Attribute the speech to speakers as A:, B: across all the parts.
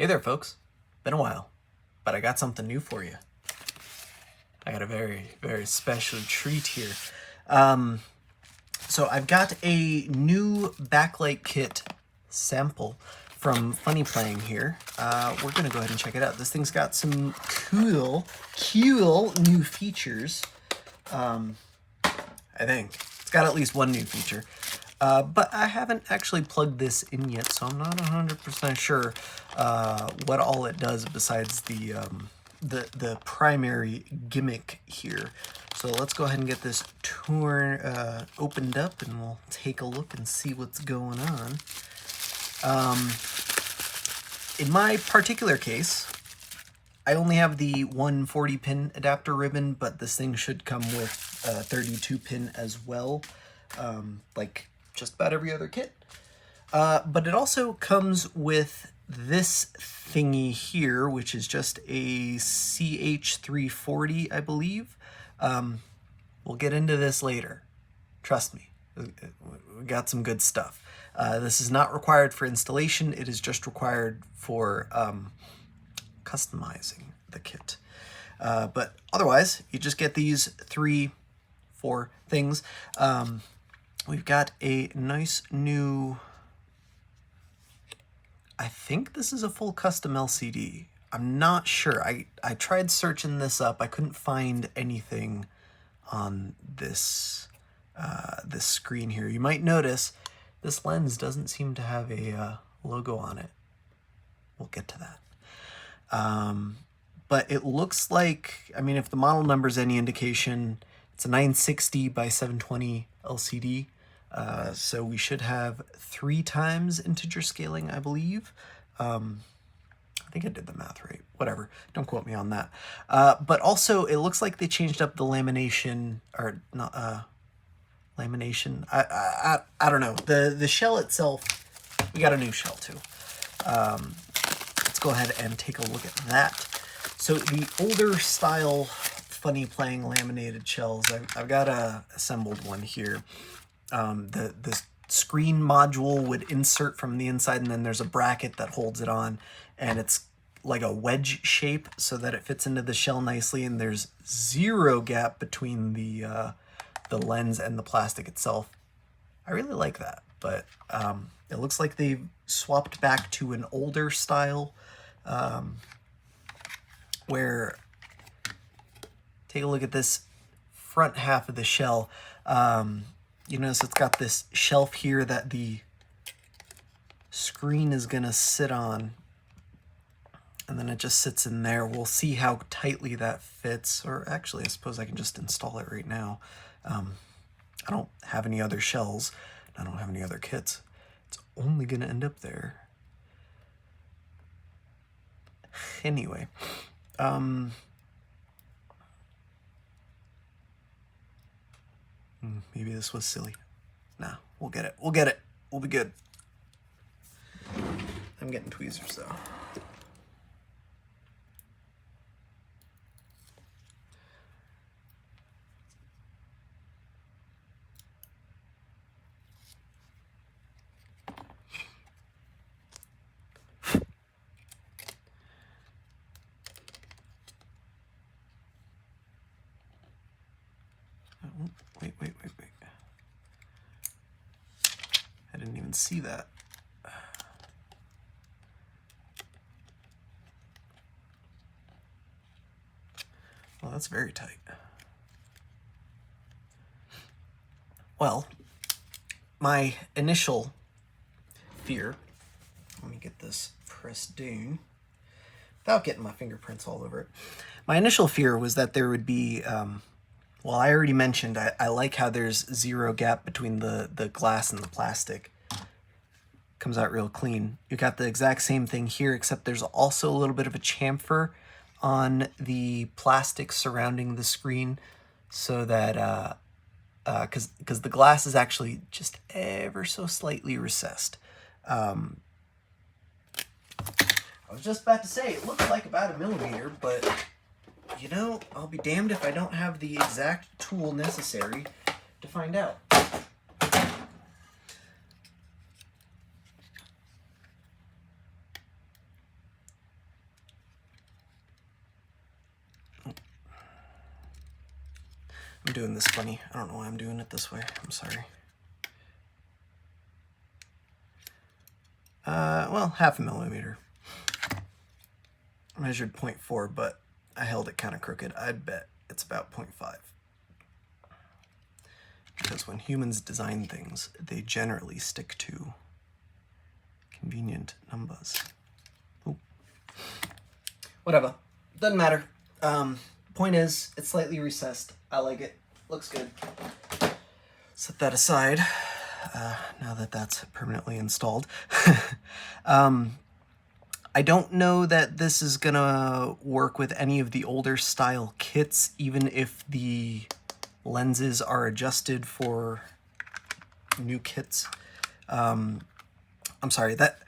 A: Hey there, folks. Been a while, but I got something new for you. I got a very, very special treat here. So I've got a new backlight kit sample from Funnyplaying here. We're going to go ahead and check it out. This thing's got some cool new features. I think. It's got at least one new feature. But I haven't actually plugged this in yet, so I'm not 100% sure what all it does besides the primary gimmick here. So let's go ahead and get this opened up, and we'll take a look and see what's going on. In my particular case, I only have the 140-pin adapter ribbon, but this thing should come with a 32-pin as well, like just about every other kit. But it also comes with this thingy here, which is just a CH340, I believe. We'll get into this later. Trust me, we got some good stuff. This is not required for installation. It is just required for customizing the kit. But otherwise, you just get these 3-4 things. We've got a nice new, I think this is a full custom LCD. I'm not sure. I tried searching this up. I couldn't find anything on this this screen here. You might notice this lens doesn't seem to have a logo on it. We'll get to that. But it looks like, I mean, if the model number is any indication, it's a 960 by 720 LCD. So we should have 3 times integer scaling, I believe. I think I did the math right. Whatever. Don't quote me on that. But also, it looks like they changed up the lamination, or not, lamination. I don't know. The shell itself, we got a new shell too. Let's go ahead and take a look at that. So the older style Funnyplaying laminated shells, I've got a assembled one here. The screen module would insert from the inside, and then there's a bracket that holds it on, and it's like a wedge shape so that it fits into the shell nicely, and there's 0 gap between the lens and the plastic itself. I really like that, but it looks like they've swapped back to an older style where, take a look at this front half of the shell. You notice it's got this shelf here that the screen is going to sit on, and then it just sits in there. We'll see how tightly that fits, or actually I suppose I can just install it right now. I don't have any other shells. I don't have any other kits. It's only going to end up there. Anyway, maybe this was silly. Nah, we'll get it. We'll get it. We'll be good. I'm getting tweezers though. Wait. I didn't even see that. Well, that's very tight. Well, my initial fear, let me get this pressed down without getting my fingerprints all over it. My initial fear was that there would be, well, I already mentioned, I like how there's 0 gap between the glass and the plastic. Comes out real clean. You got the exact same thing here, except there's also a little bit of a chamfer on the plastic surrounding the screen, so that, because the glass is actually just ever so slightly recessed. I was just about to say, it looks like about 1 millimeter, but you know, I'll be damned if I don't have the exact tool necessary to find out. I'm doing this funny. I don't know why I'm doing it this way. I'm sorry. Well, 0.5 millimeter. I measured 0.4, but I held it kind of crooked. I bet it's about 0.5. Because when humans design things, they generally stick to convenient numbers. Ooh. Whatever. Doesn't matter. Point is, it's slightly recessed. I like it. Looks good. Set that aside. Now that that's permanently installed. I don't know that this is gonna work with any of the older style kits, even if the lenses are adjusted for new kits. I'm sorry, that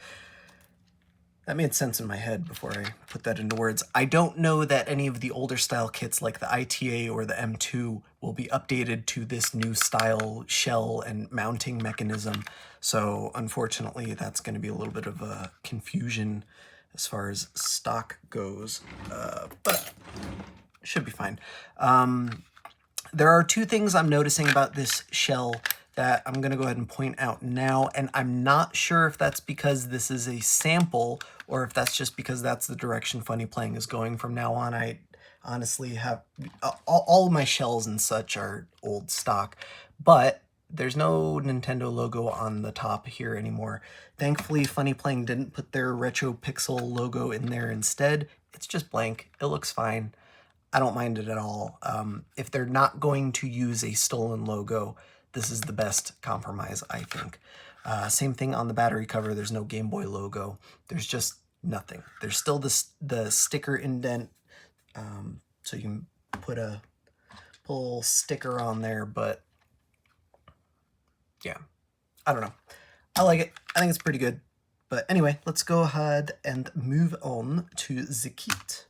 A: made sense in my head before I put that into words. I don't know that any of the older style kits like the ITA or the M2 will be updated to this new style shell and mounting mechanism. So unfortunately, that's going to be a little bit of a confusion as far as stock goes, but should be fine. There are two things I'm noticing about this shell that I'm going to go ahead and point out now, and I'm not sure if that's because this is a sample or if that's just because that's the direction Funnyplaying is going from now on. I honestly have all of my shells and such are old stock, but there's no Nintendo logo on the top here anymore. Thankfully, Funnyplaying didn't put their Retro Pixel logo in there instead. It's just blank. It looks fine. I don't mind it at all. If they're not going to use a stolen logo, this is the best compromise, I think. Same thing on the battery cover. There's no Game Boy logo. There's just nothing. There's still the sticker indent, so you can put a little sticker on there, but yeah, I don't know. I like it. I think it's pretty good. But anyway, let's go ahead and move on to the kit.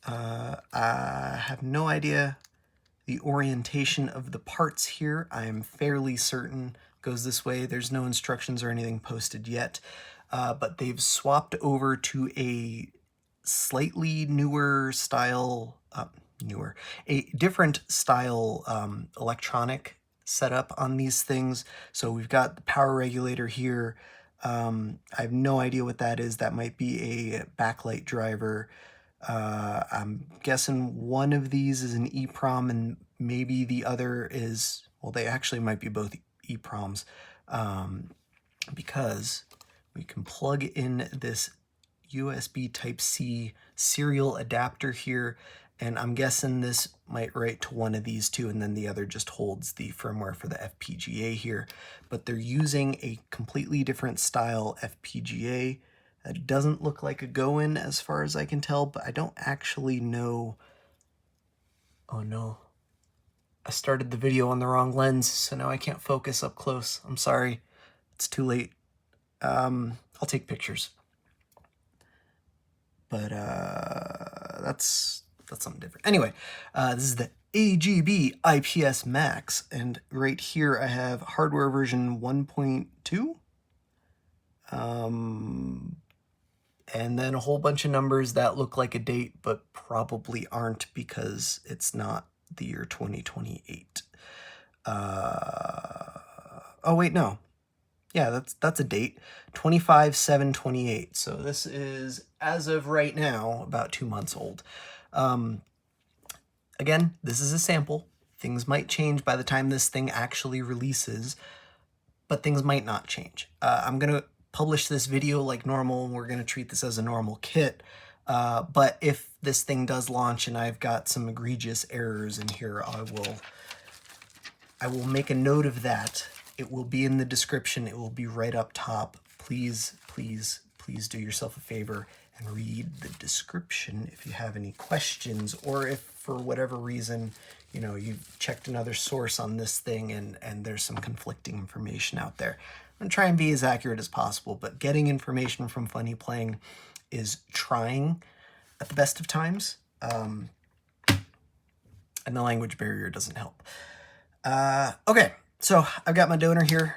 A: I have no idea the orientation of the parts here. I'm fairly certain goes this way. There's no instructions or anything posted yet, but they've swapped over to a slightly newer style, a different style electronic setup on these things. So we've got the power regulator here. I have no idea what that is. That might be a backlight driver. I'm guessing one of these is an EEPROM and maybe the other is, well, they actually might be both EEPROMs, because we can plug in this USB Type-C serial adapter here, and I'm guessing this might write to one of these two, and then the other just holds the firmware for the FPGA here. But they're using a completely different style FPGA. That doesn't look like a go-in as far as I can tell, but I don't actually know. Oh no. I started the video on the wrong lens, so now I can't focus up close. I'm sorry. It's too late. I'll take pictures. But that's something different. Anyway, this is the AGB IPS Max, and right here I have hardware version 1.2. And then a whole bunch of numbers that look like a date, but probably aren't because it's not the year 2028. Oh wait, no. Yeah, that's a date, 25/7/28. So this is, as of right now, about 2 months old. Again, this is a sample. Things might change by the time this thing actually releases, but things might not change. I'm gonna publish this video like normal, and we're gonna treat this as a normal kit. But if this thing does launch and I've got some egregious errors in here, I will make a note of that. It will be in the description. It will be right up top. Please, please, please do yourself a favor and read the description if you have any questions, or if for whatever reason, you know, you've checked another source on this thing and there's some conflicting information out there. I'm gonna try and be as accurate as possible, but getting information from Funnyplaying is trying at the best of times, and the language barrier doesn't help. Okay, so I've got my donor here,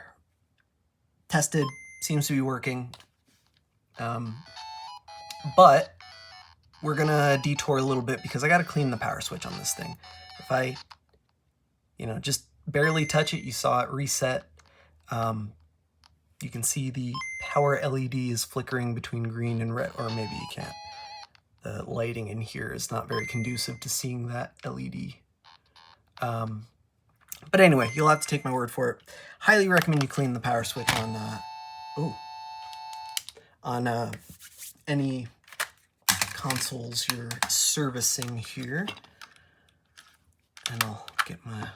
A: tested, seems to be working, but we're gonna detour a little bit because I gotta clean the power switch on this thing. If I you know, just barely touch it. You saw it reset. You can see the power LED is flickering between green and red, or maybe you can't. The lighting in here is not very conducive to seeing that LED. But anyway, you'll have to take my word for it. Highly recommend you clean the power switch on any consoles you're servicing here. And I'll get my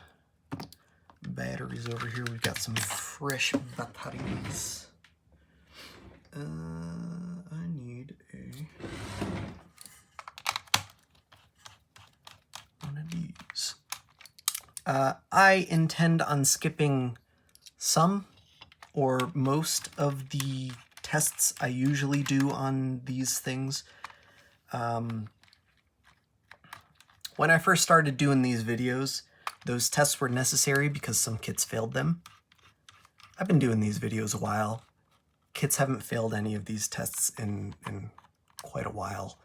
A: batteries over here. We've got some fresh batteries. I need one of these. I intend on skipping some or most of the tests I usually do on these things. When I first started doing these videos, those tests were necessary because some kits failed them. I've been doing these videos a while. Kits haven't failed any of these tests in quite a while.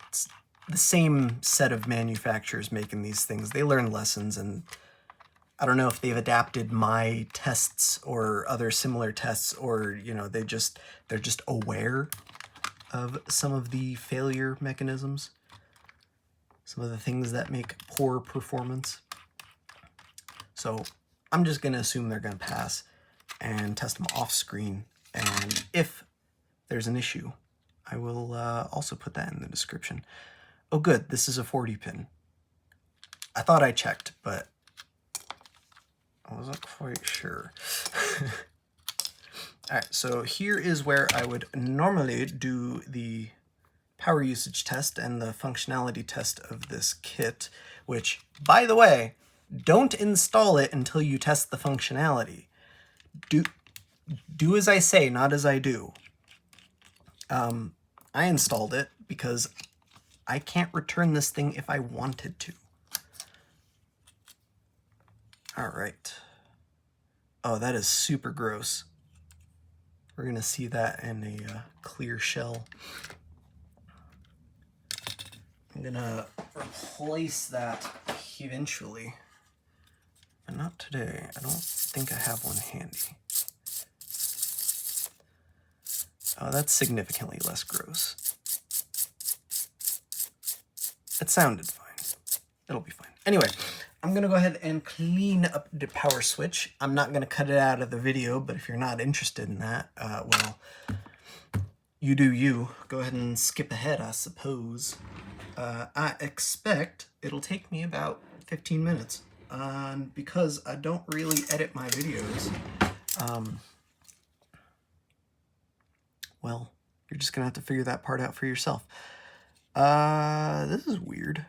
A: It's the same set of manufacturers making these things. They learn lessons, and I don't know if they've adapted my tests or other similar tests, or, you know, they're just aware of some of the failure mechanisms, some of the things that make poor performance. So I'm just going to assume they're going to pass and test them off screen. And if there's an issue, I will also put that in the description. Oh, good. This is a 40 pin. I thought I checked, but I wasn't quite sure. All right, so here is where I would normally do the power usage test and the functionality test of this kit, which, by the way, don't install it until you test the functionality. Do as I say, not as I do. I installed it because I can't return this thing if I wanted to. All right. Oh, that is super gross. We're going to see that in a clear shell. I'm going to replace that eventually, but not today. I don't think I have one handy. Oh, that's significantly less gross. It sounded fine. It'll be fine. Anyway, I'm going to go ahead and clean up the power switch. I'm not going to cut it out of the video, but if you're not interested in that, well, you do you. Go ahead and skip ahead, I suppose. I expect it'll take me about 15 minutes. Because I don't really edit my videos, well, you're just going to have to figure that part out for yourself. This is weird.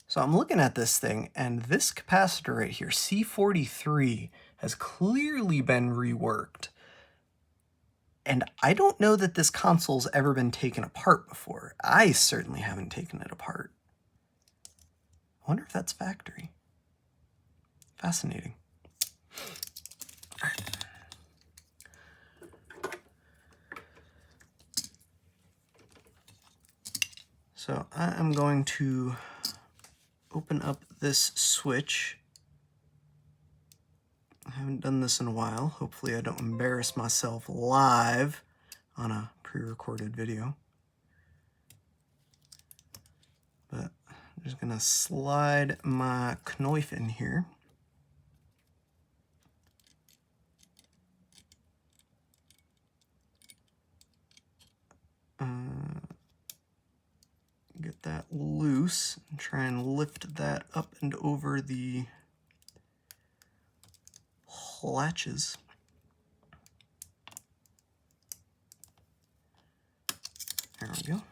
A: So I'm looking at this thing, and this capacitor right here, C43, has clearly been reworked. And I don't know that this console's ever been taken apart before. I certainly haven't taken it apart. I wonder if that's factory. Fascinating. All right. So I am going to open up this switch. I haven't done this in a while. Hopefully I don't embarrass myself live on a pre-recorded video. But I'm just gonna slide my knife in here. Get that loose and try and lift that up and over the latches. There we go.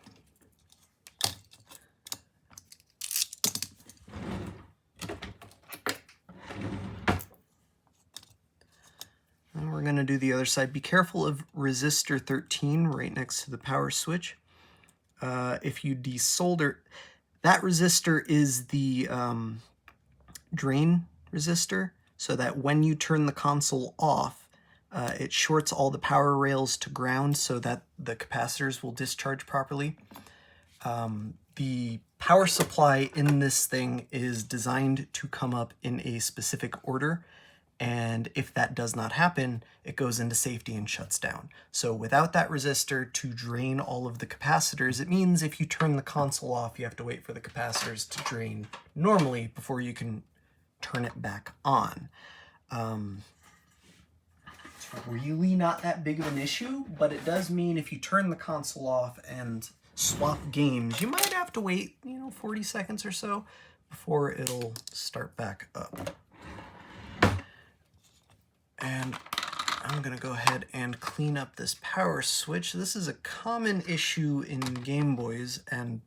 A: And we're going to do the other side. Be careful of resistor 13 right next to the power switch. If you desolder, that resistor is the drain resistor, so that when you turn the console off, it shorts all the power rails to ground so that the capacitors will discharge properly. the power supply in this thing is designed to come up in a specific order, and if that does not happen, it goes into safety and shuts down. So without that resistor to drain all of the capacitors, it means if you turn the console off, you have to wait for the capacitors to drain normally before you can turn it back on. It's really not that big of an issue, but it does mean if you turn the console off and swap games, you might have to wait, 40 seconds or so before it'll start back up. And I'm gonna go ahead and clean up this power switch. This is a common issue in Game Boys and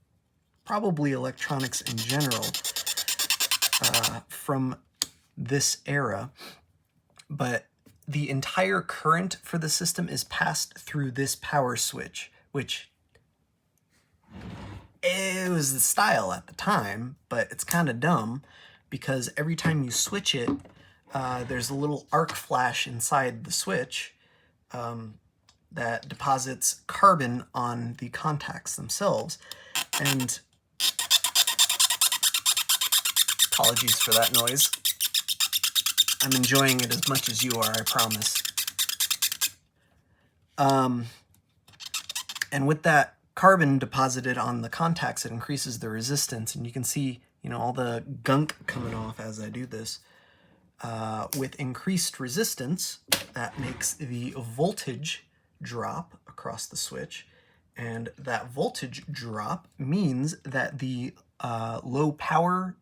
A: probably electronics in general from this era, but the entire current for the system is passed through this power switch, which it was the style at the time, but it's kind of dumb because every time you switch it, there's a little arc flash inside the switch that deposits carbon on the contacts themselves. And apologies for that noise. I'm enjoying it as much as you are, I promise. And with that carbon deposited on the contacts, it increases the resistance, and you can see, all the gunk coming off as I do this. With increased resistance, that makes the voltage drop across the switch, and that voltage drop means that the low power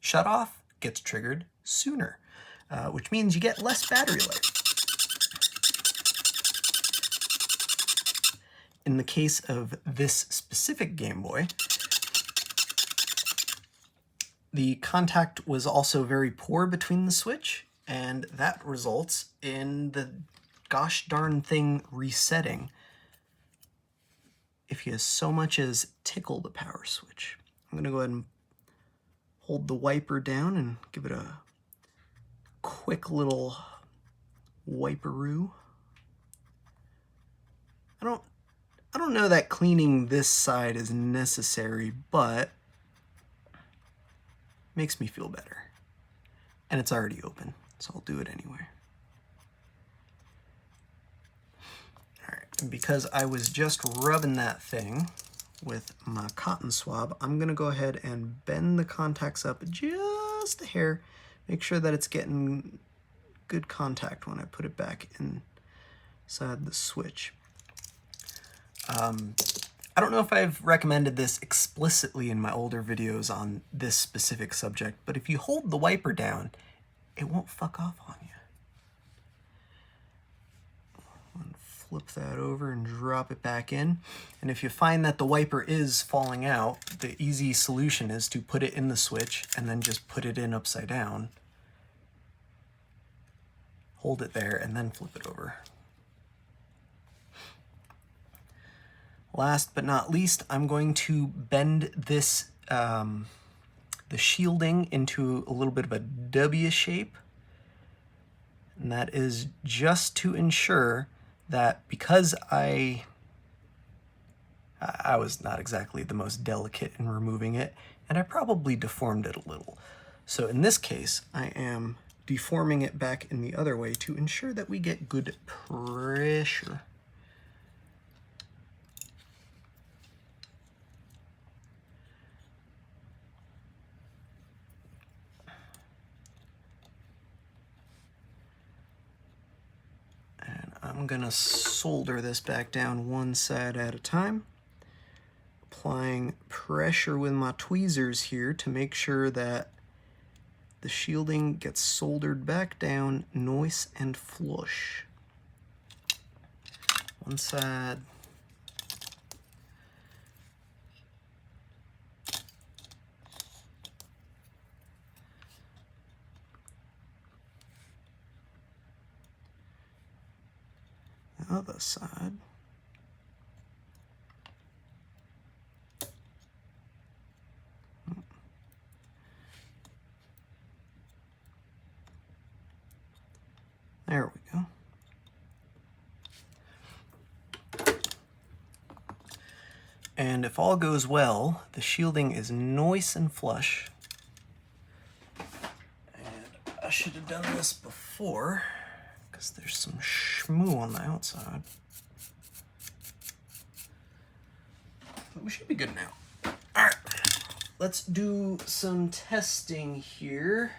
A: shutoff gets triggered sooner, which means you get less battery life. In the case of this specific Game Boy, the contact was also very poor between the switch, and that results in the gosh darn thing resetting if you so much as tickle the power switch. I'm going to go ahead and hold the wiper down and give it a quick little wiperoo. I don't know that cleaning this side is necessary, but makes me feel better. And it's already open, so I'll do it anyway. All right, and because I was just rubbing that thing with my cotton swab, I'm gonna go ahead and bend the contacts up just a hair, make sure that it's getting good contact when I put it back inside the switch. I don't know if I've recommended this explicitly in my older videos on this specific subject, but if you hold the wiper down, it won't fuck off on you. And flip that over and drop it back in. And if you find that the wiper is falling out, the easy solution is to put it in the switch and then just put it in upside down. Hold it there and then flip it over. Last but not least, I'm going to bend this, the shielding into a little bit of a W shape. And that is just to ensure that because I was not exactly the most delicate in removing it, and I probably deformed it a little. So in this case, I am deforming it back in the other way to ensure that we get good pressure. I'm gonna solder this back down one side at a time, applying pressure with my tweezers here to make sure that the shielding gets soldered back down nice and flush. One side. Other side. There we go. And if all goes well, the shielding is nice and flush. And I should have done this before, because there's some schmoo on the outside. But we should be good now. All right, let's do some testing here.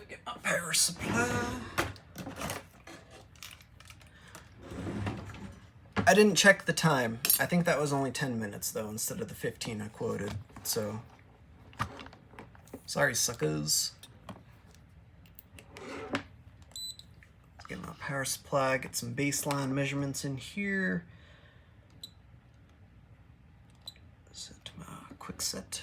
A: Get my power supply. I didn't check the time. I think that was only 10 minutes though, instead of the 15 I quoted. So, sorry suckers. Let's get my power supply, get some baseline measurements in here. Set my quick set.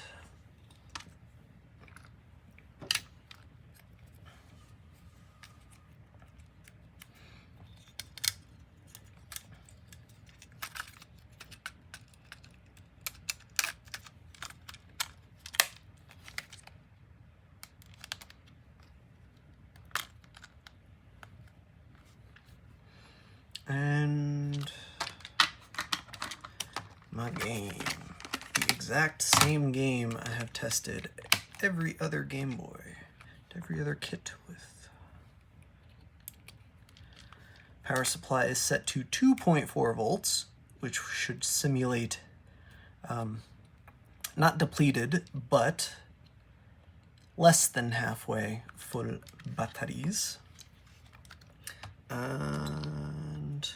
A: And my game, the exact same game I have tested every other Game Boy, every other kit with. Power supply is set to 2.4 volts, which should simulate, not depleted, but less than halfway full batteries. And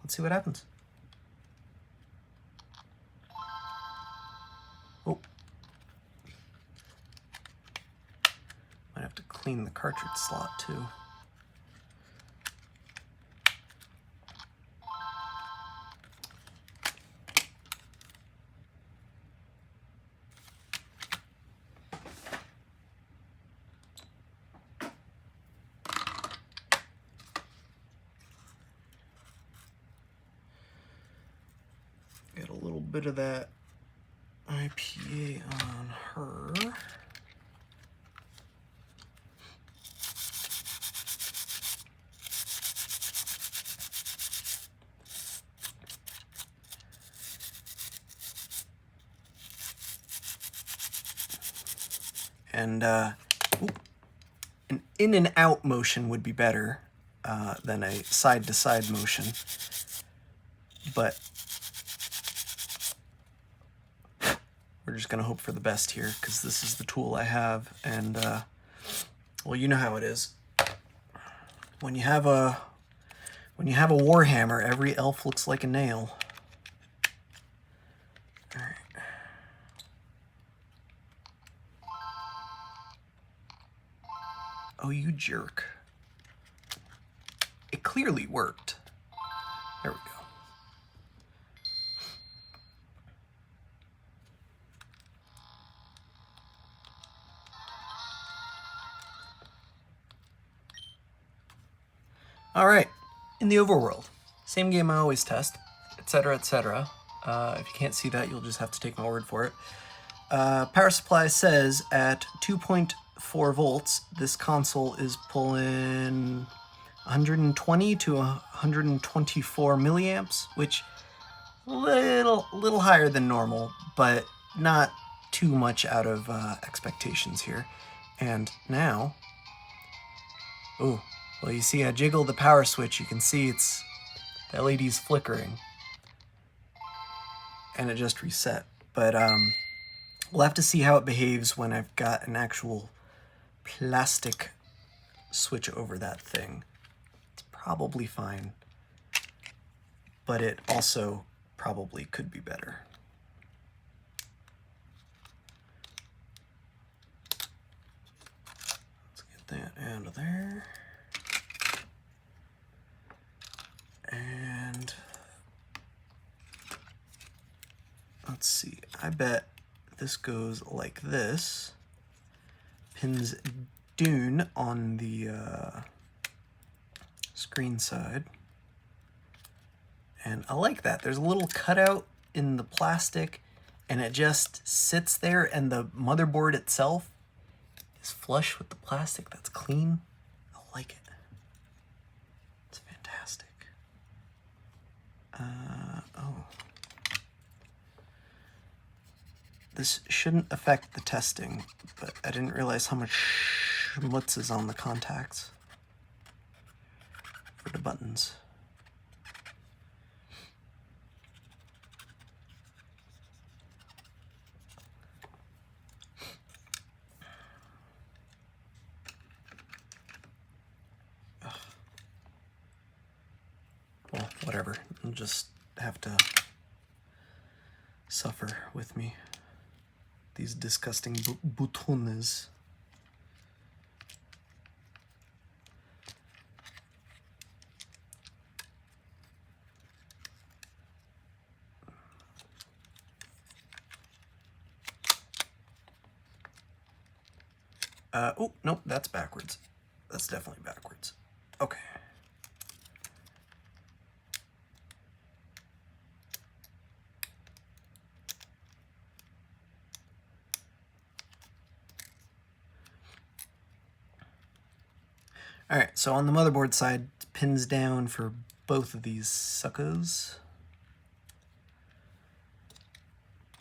A: let's see what happens. Oh. Might have to clean the cartridge slot too. Get a little bit of that IPA on her. And an in and out motion would be better than a side to side motion, but we're just gonna hope for the best here because this is the tool I have, and well, you know how it is. When you have a Warhammer, every elf looks like a nail. All right. Oh, you jerk. It clearly worked. There we go. All right, in the overworld, same game I always test, etc., etc. If you can't see that, you'll just have to take my word for it. Power supply says at 2.4 volts, this console is pulling 120 to 124 milliamps, which little higher than normal, but not too much out of expectations here. And now, oh. Well, you see I jiggle the power switch, you can see the LED's flickering. And it just reset. But we'll have to see how it behaves when I've got an actual plastic switch over that thing. It's probably fine. But it also probably could be better. Let's get that out of there. And let's see, I bet this goes like this. Pins Dune on the screen side. And I like that. There's a little cutout in the plastic and it just sits there, and the motherboard itself is flush with the plastic. That's clean. I like it. It's fantastic. Oh, this shouldn't affect the testing, but I didn't realize how much schmutz is on the contacts for the buttons. Well, whatever. You'll just have to suffer with me. These disgusting boutons. Oh, nope, that's backwards. That's definitely backwards. Okay. All right, so on the motherboard side, pins down for both of these suckers.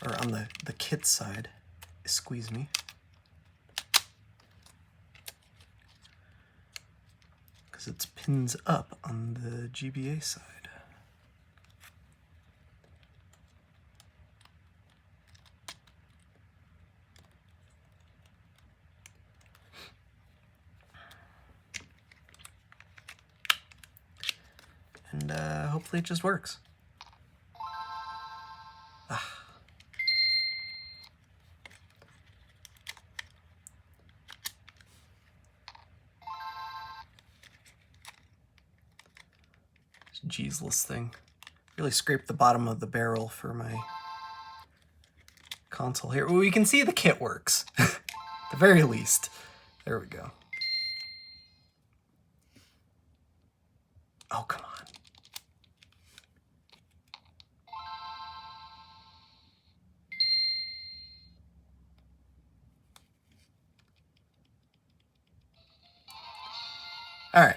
A: Or on the kit side, squeeze me. Because it's pins up on the GBA side. And hopefully it just works. Ah. Jeezless thing. Really scraped the bottom of the barrel for my console here. Well, you can see the kit works. At the very least. There we go. Oh, come on. All right.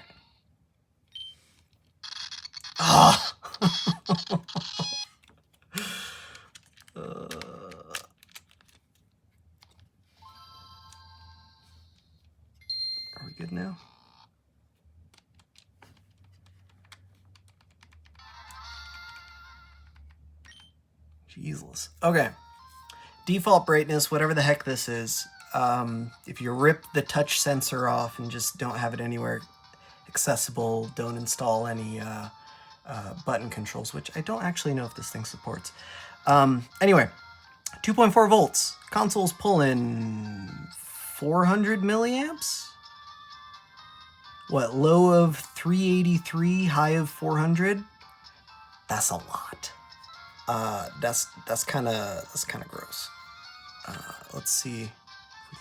A: Oh. Are we good now? Jeezless. Okay. Default brightness, whatever the heck this is. If you rip the touch sensor off and just don't have it anywhere accessible, don't install any button controls, which I don't actually know if this thing supports. Anyway, 2.4 volts. Console's pulling 400 milliamps? What, low of 383, high of 400? That's a lot. That's kind of gross. Let's see if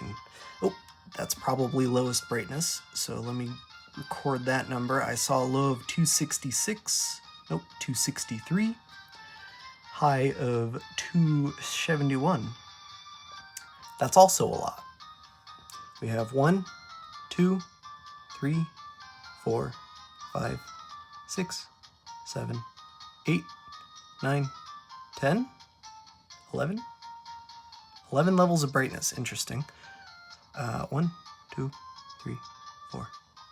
A: we can. Oh, that's probably lowest brightness. So let me record that number. I saw a low of 266. Nope, 263. High of 271. That's also a lot. We have 1, 2, 3, 4, 5, 6, 7, 8, 9, 10, 11. 11 levels of brightness. Interesting. 1, 2, 3, 4,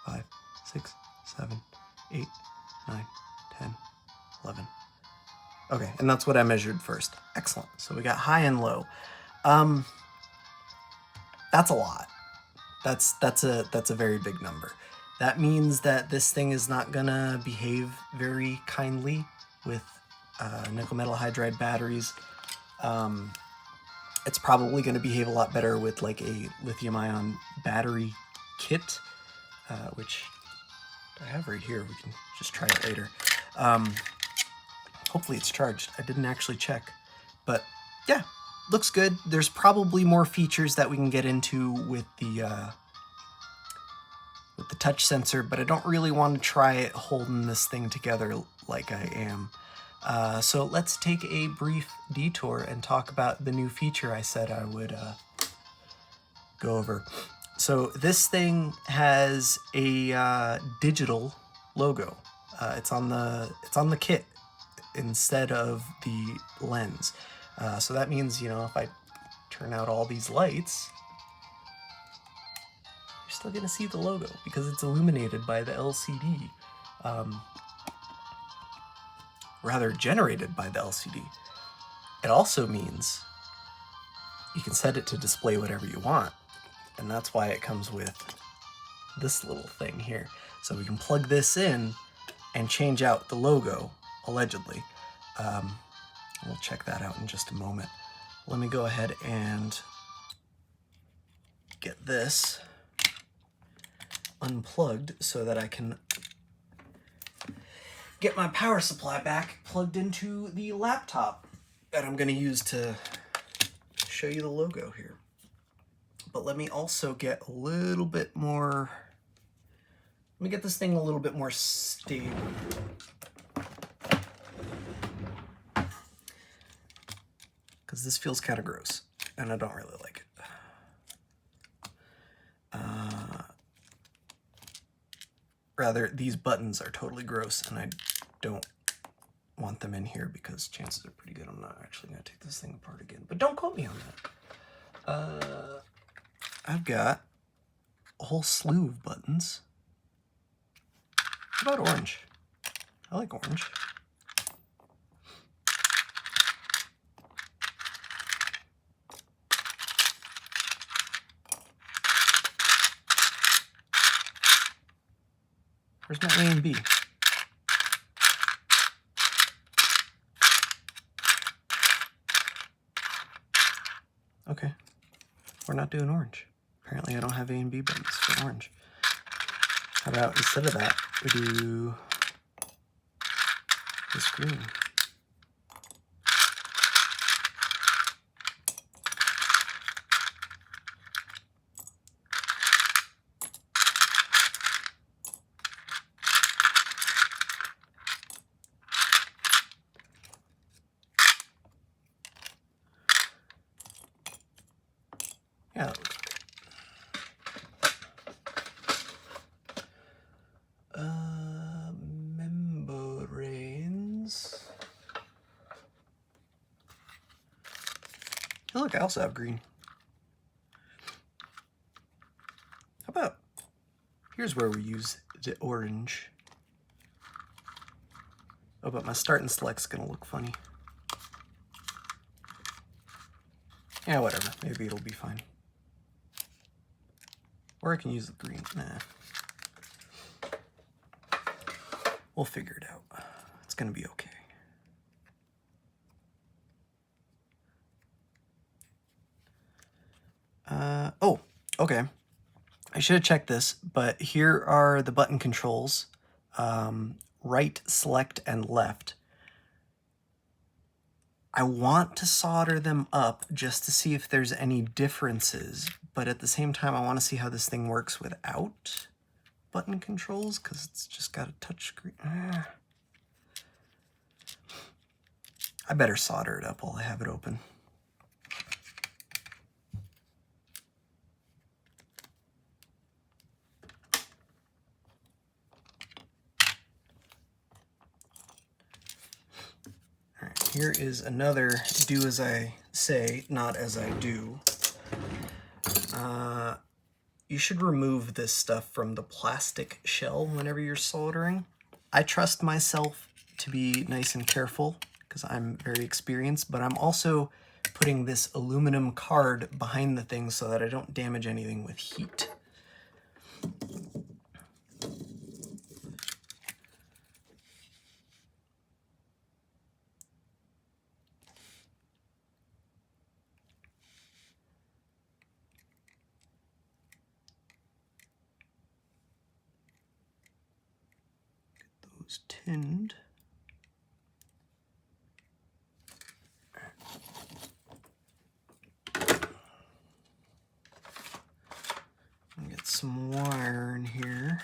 A: 5, 6, 7, 8, 9, 10, 11. Okay, and that's what I measured first. Excellent. So we got high and low. That's a lot. That's a very big number. That means that this thing is not gonna behave very kindly with nickel metal hydride batteries. It's probably going to behave a lot better with like a lithium-ion battery kit, which I have right here. We can just try it later. Hopefully it's charged. I didn't actually check, but yeah, looks good. There's probably more features that we can get into with the touch sensor, but I don't really want to try it holding this thing together like I am. So let's take a brief detour and talk about the new feature I said I would go over. So this thing has a digital logo. It's on the kit instead of the lens. So that means, you know, if I turn out all these lights, you're still gonna see the logo because it's illuminated by the LCD. Rather, generated by the LCD. It also means you can set it to display whatever you want, and that's why it comes with this little thing here. So we can plug this in and change out the logo, allegedly. We'll check that out in just a moment. Let me go ahead and get this unplugged so that I can get my power supply back plugged into the laptop that I'm going to use to show you the logo here. But let me also get a little bit more, let me get this thing a little bit more stable. Because this feels kind of gross, and I don't really like it. Rather, these buttons are totally gross, and I don't want them in here because chances are pretty good I'm not actually going to take this thing apart again. But don't quote me on that. I've got a whole slew of buttons. How about orange? I like orange. Where's my A and B? Okay, we're not doing orange. Apparently I don't have A and B buttons for orange. How about instead of that, we do this green. Yeah, that looks great. Membranes. Oh, look, I also have green. How about, here's where we use the orange. Oh, but my start and select's gonna look funny. Yeah, whatever, maybe it'll be fine. Or I can use the green. Nah. We'll figure it out. It's gonna be okay. Oh, okay. I should have checked this, but here are the button controls. Right, select, and left. I want to solder them up just to see if there's any differences, but at the same time, I want to see how this thing works without button controls, because it's just got a touch screen. I better solder it up while I have it open. All right, here is another do as I say, not as I do. You should remove this stuff from the plastic shell whenever you're soldering. I trust myself to be nice and careful because I'm very experienced, but I'm also putting this aluminum card behind the thing so that I don't damage anything with heat. Tinned. Get some wire in here.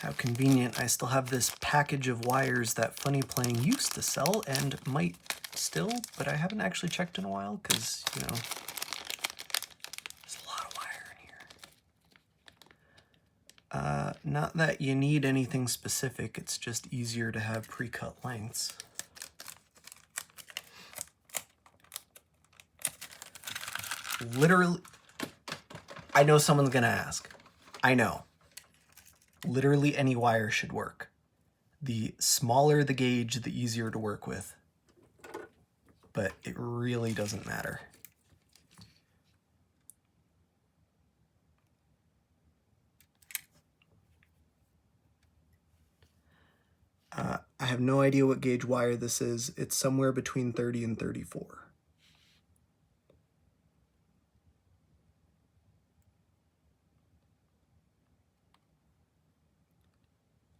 A: How convenient. I still have this package of wires that Funnyplaying used to sell and might still, but I haven't actually checked in a while because, you know, there's a lot of wire in here. Not that you need anything specific, it's just easier to have pre-cut lengths. Literally, I know someone's gonna ask. I know. Literally any wire should work. The smaller the gauge, the easier to work with. But it really doesn't matter. I have no idea what gauge wire this is. It's somewhere between 30 and 34.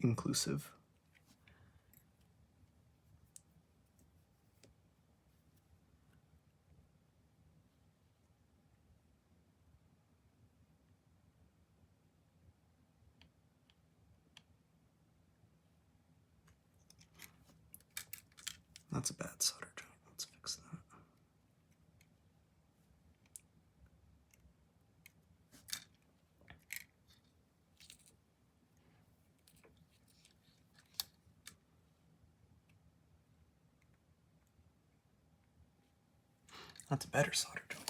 A: Inclusive. That's a bad solder joint. Let's fix that. That's a better solder joint.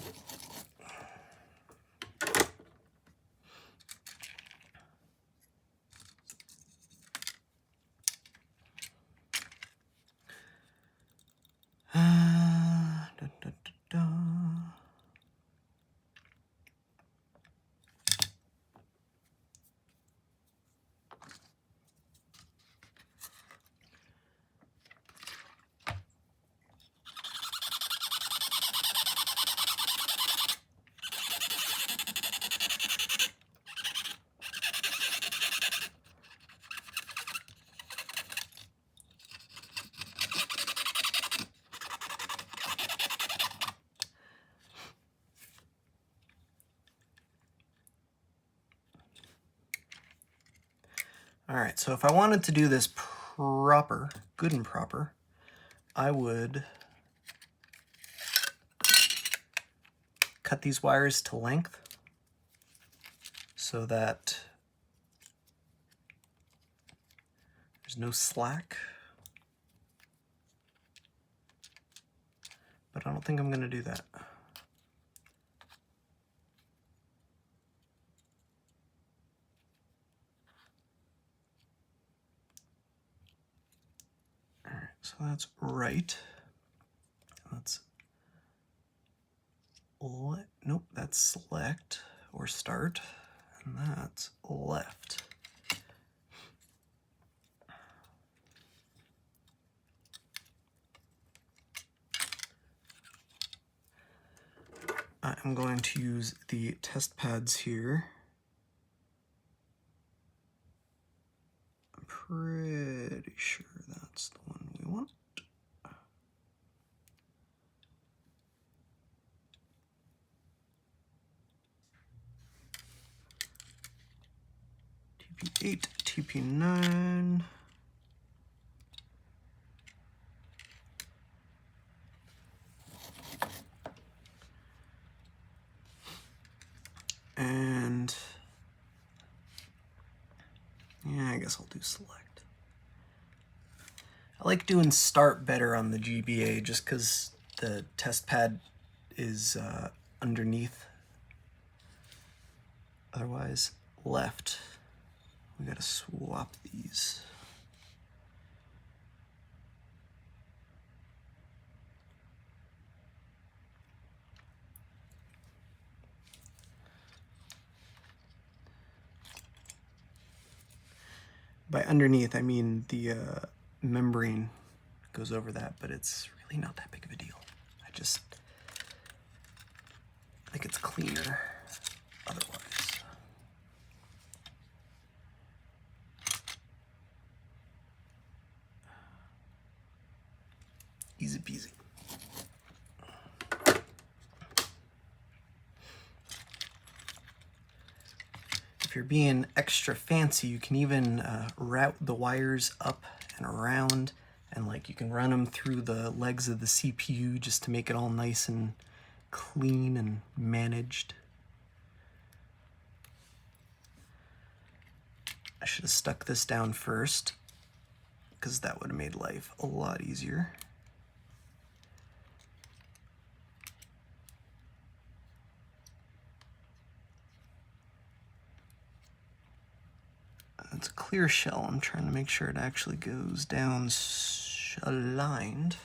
A: All right, so if I wanted to do this proper, good and proper, I would cut these wires to length so that there's no slack. But I don't think I'm going to do that. All right, so that's right. Let's nope, that's select or start, and that's left. I'm going to use the test pads here. I'm pretty sure that's the one we want. TP8, TP9. And yeah, I guess I'll do select. I like doing start better on the GBA just because the test pad is underneath. Otherwise, left. We gotta swap these. By underneath, I mean the membrane goes over that, but it's really not that big of a deal. I just think it's cleaner otherwise. Easy peasy. If you're being extra fancy, you can even route the wires up and around, and like you can run them through the legs of the CPU just to make it all nice and clean and managed. I should have stuck this down first, because that would have made life a lot easier. It's a clear shell. I'm trying to make sure it actually goes down aligned.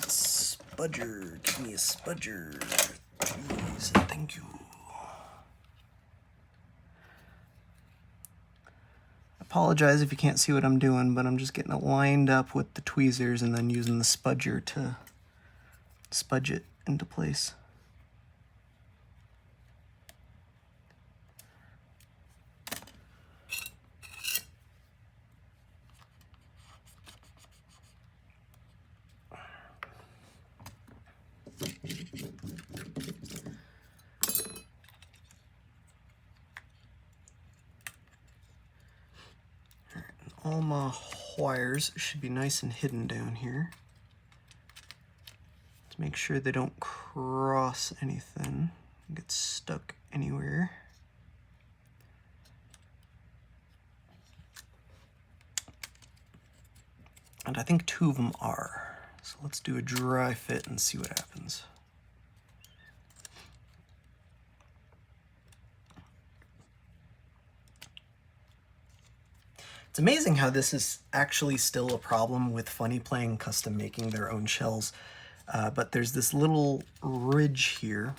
A: Spudger, give me a spudger, please, thank you. Apologize if you can't see what I'm doing, but I'm just getting it lined up with the tweezers and then using the spudger to spudge it into place. All my wires should be nice and hidden down here. Let's make sure they don't cross anything, get stuck anywhere. And I think 2 of them are. So let's do a dry fit and see what happens. It's amazing how this is actually still a problem with Funnyplaying custom making their own shells. But there's this little ridge here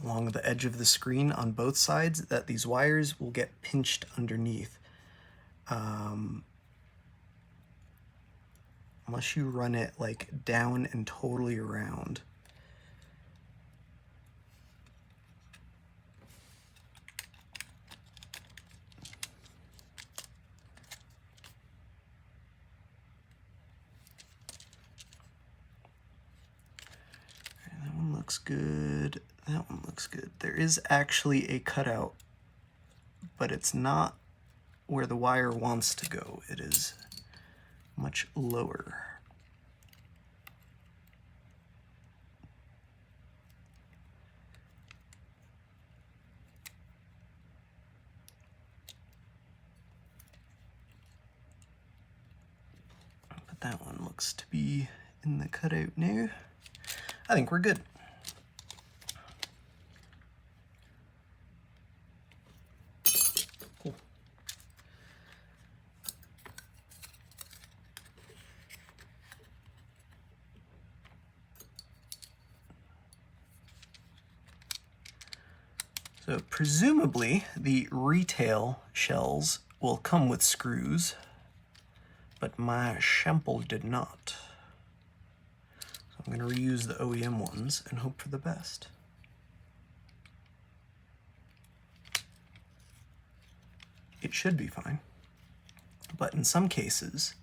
A: along the edge of the screen on both sides that these wires will get pinched underneath. Unless you run it like down and totally around. That one looks good. That one looks good. There is actually a cutout, but it's not where the wire wants to go. It is much lower. But that one looks to be in the cutout now. I think we're good. Cool. So presumably the retail shells will come with screws, but my sample did not. So I'm going to reuse the OEM ones and hope for the best. It should be fine, but in some cases,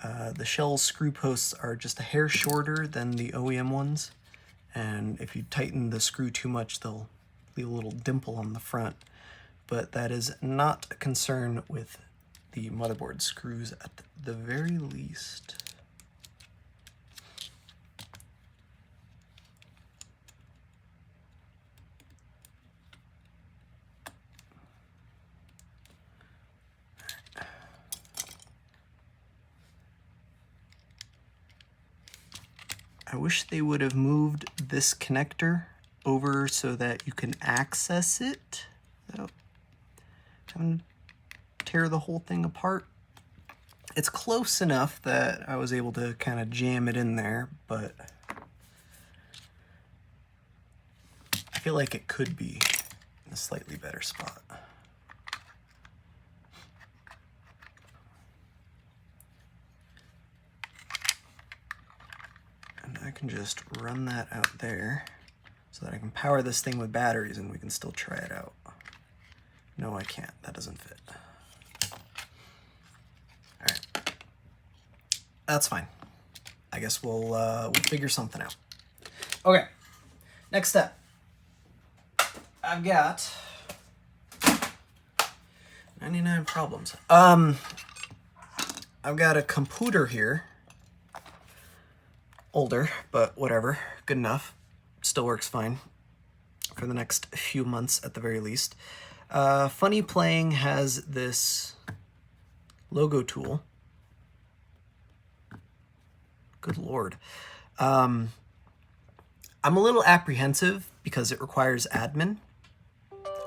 A: the shell screw posts are just a hair shorter than the OEM ones, and if you tighten the screw too much, they'll leave a little dimple on the front, but that is not a concern with the motherboard screws at the very least. I wish they would have moved this connector over so that you can access it without having to tear the whole thing apart. It's close enough that I was able to kind of jam it in there, but I feel like it could be in a slightly better spot. And I can just run that out there so that I can power this thing with batteries and we can still try it out. No, I can't. That doesn't fit. All right. That's fine. I guess we'll figure something out. Okay. Next step. I've got 99 problems. I've got a computer here older, but whatever, good enough. Still works fine for the next few months at the very least. Funnyplaying has this logo tool. Good Lord. I'm a little apprehensive because it requires admin,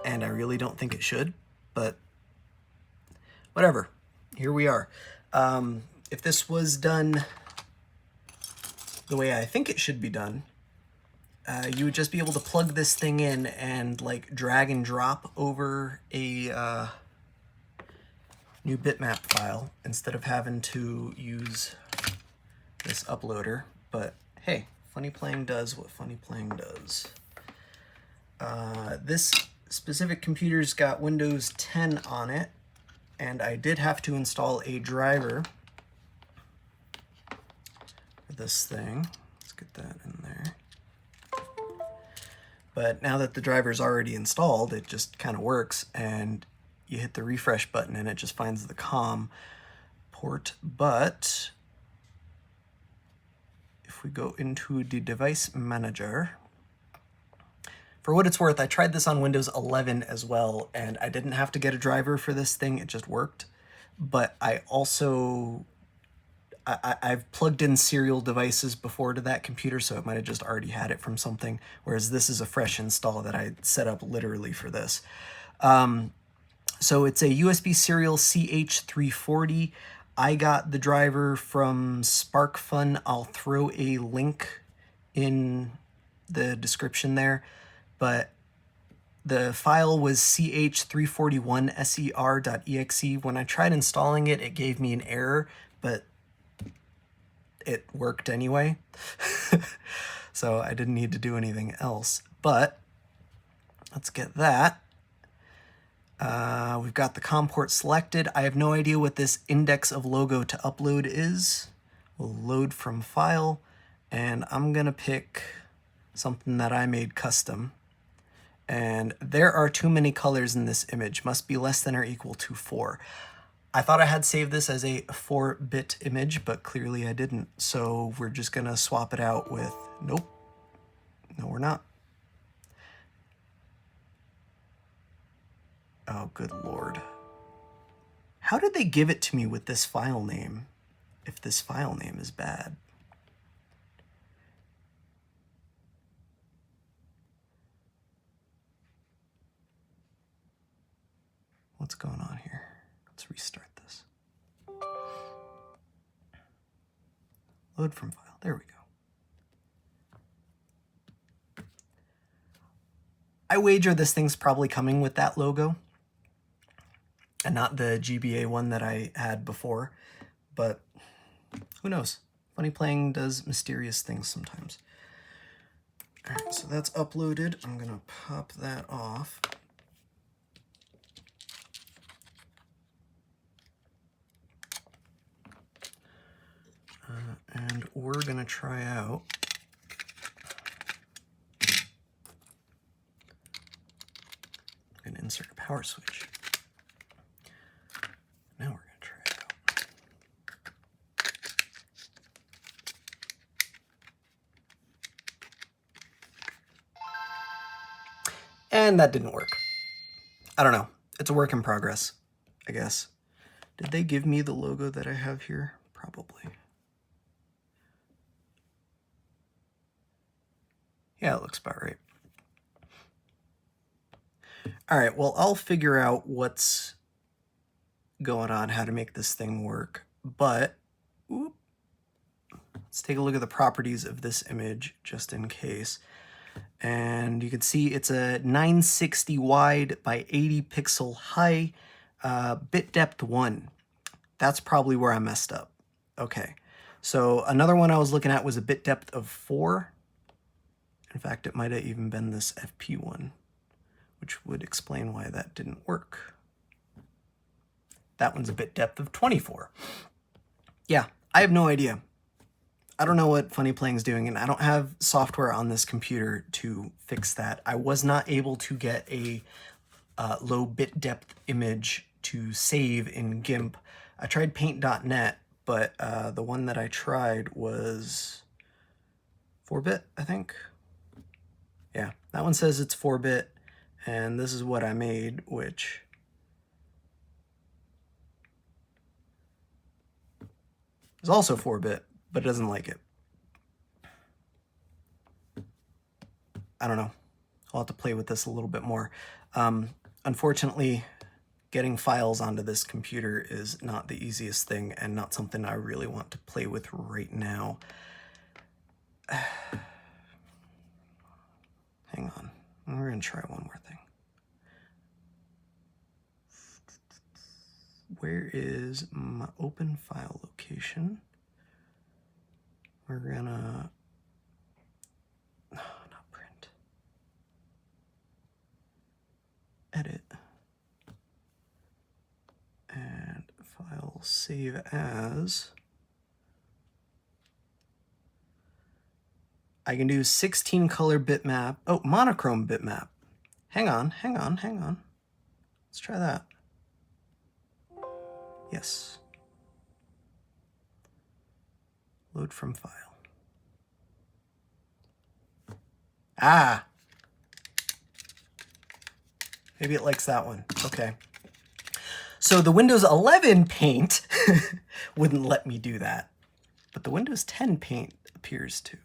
A: and I really don't think it should, but whatever. Here we are. If this was done the way I think it should be done, you would just be able to plug this thing in and like drag and drop over a new bitmap file instead of having to use this uploader. But hey, Funnyplaying does what Funnyplaying does. This specific computer's got Windows 10 on it, and I did have to install a driver for this thing. Let's get that in there. But now that the driver's already installed, it just kind of works, and you hit the refresh button and it just finds the COM port. But if we go into the device manager, for what it's worth, I tried this on Windows 11 as well, and I didn't have to get a driver for this thing, it just worked. But I also, I've plugged in serial devices before to that computer, so it might have just already had it from something, whereas this is a fresh install that I set up literally for this. So it's a USB serial CH340. I got the driver from SparkFun. I'll throw a link in the description there, but the file was ch341ser.exe. When I tried installing it, it gave me an error, but it worked anyway. So I didn't need to do anything else. But let's get that. We've got the COM port selected. I have no idea what this index of logo to upload is. We'll load from file, and I'm gonna pick something that I made custom. And there are too many colors in this image, must be less than or equal to 4. I thought I had saved this as a 4-bit image, but clearly I didn't. So we're just gonna swap it out with, nope, no we're not. Oh, good Lord. How did they give it to me with this file name, if this file name is bad? What's going on here? Let's restart this. Load from file, there we go. I wager this thing's probably coming with that logo, and not the GBA one that I had before, but who knows? Funnyplaying does mysterious things sometimes. All right, so that's uploaded. I'm gonna pop that off. And we're gonna try out I'm gonna insert a power switch. Now we're gonna try it out. And that didn't work. I don't know. It's a work in progress, I guess. Did they give me the logo that I have here? Probably. Yeah, it looks about right. All right, well, I'll figure out what's going on, how to make this thing work, but let's take a look at the properties of this image just in case. And you can see it's a 960 wide by 80 pixel high, bit depth 1. That's probably where I messed up. Okay, so another one I was looking at was a bit depth of 4. In fact, it might have even been this FP one, which would explain why that didn't work. That one's a bit depth of 24. Yeah, I have no idea. I don't know what Funnyplaying's doing, and I don't have software on this computer to fix that. I was not able to get a low bit depth image to save in GIMP. I tried paint.net, but the one that I tried was 4-bit, I think. Yeah, that one says it's 4-bit, and this is what I made, which is also 4-bit, but it doesn't like it. I don't know. I'll have to play with this a little bit more. Unfortunately, getting files onto this computer is not the easiest thing and not something I really want to play with right now. Hang on. We're going to try one more thing. Where is my open file location? We're going to... No, not print. Edit. And file save as. I can do 16 color bitmap. Oh, monochrome bitmap. Hang on. Let's try that. Yes. Load from file. Ah. Maybe it likes that one. Okay. So the Windows 11 Paint wouldn't let me do that, but the Windows 10 Paint appears to.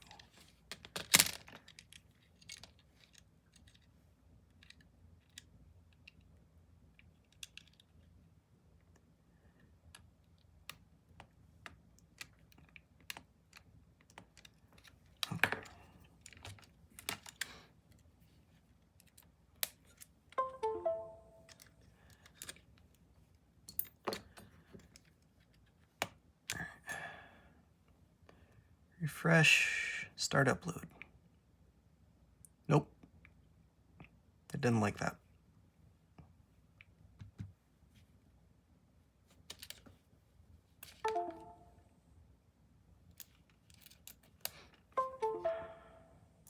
A: Okay. Refresh, start upload. Nope. It didn't like that.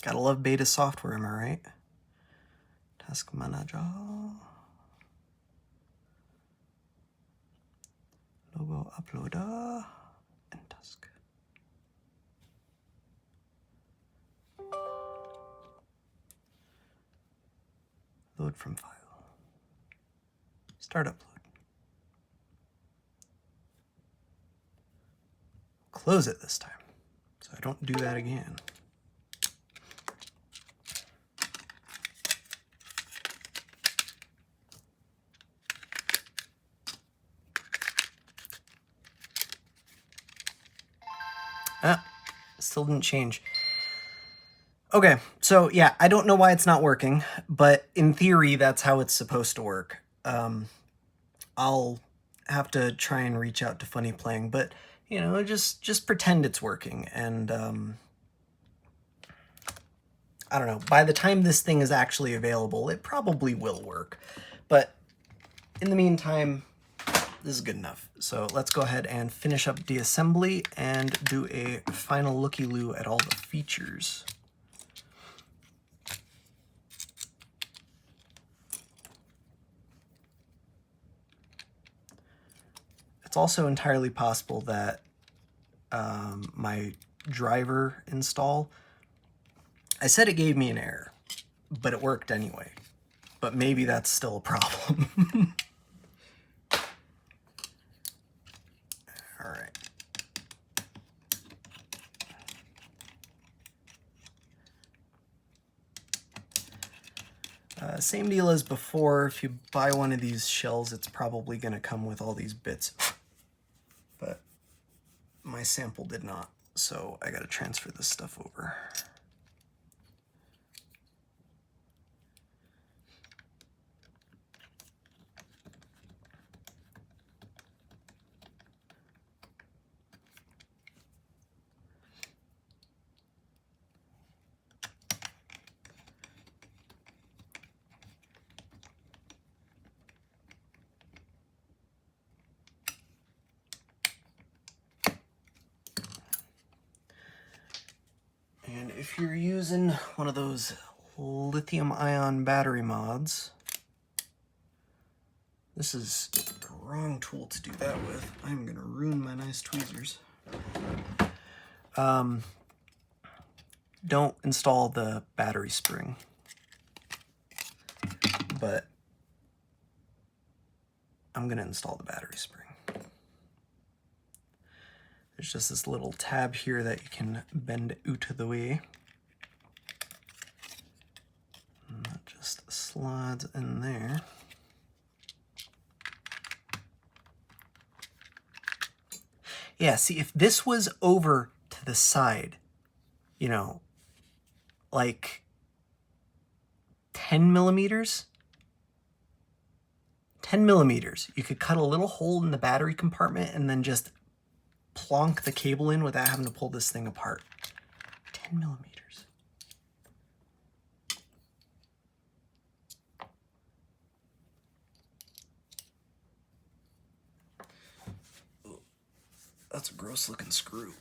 A: Gotta love beta software, am I right? Task manager. Logo uploader and task. Load from file. Start upload. Close it this time, so I don't do that again. Ah, still didn't change. Okay, so yeah, I don't know why it's not working, but in theory, that's how it's supposed to work. I'll have to try and reach out to Funnyplaying, but you know, just pretend it's working, and I don't know. By the time this thing is actually available, it probably will work, but in the meantime, this is good enough. So let's go ahead and finish up the assembly and do a final looky-loo at all the features. It's also entirely possible that my driver install, I said it gave me an error, but it worked anyway. But maybe that's still a problem. All right. Same deal as before. If you buy one of these shells, it's probably going to come with all these bits. But my sample did not, so I got to transfer this stuff over. And if you're using one of those lithium-ion battery mods, this is the wrong tool to do that with. I'm gonna ruin my nice tweezers. don't install the battery spring. But I'm gonna install the battery spring. There's just this little tab here that you can bend out of the way. And that just slides in there. Yeah, see, if this was over to the side, you know, like 10 millimeters, you could cut a little hole in the battery compartment and then just plonk the cable in without having to pull this thing apart. 10 millimeters. That's a gross looking screw.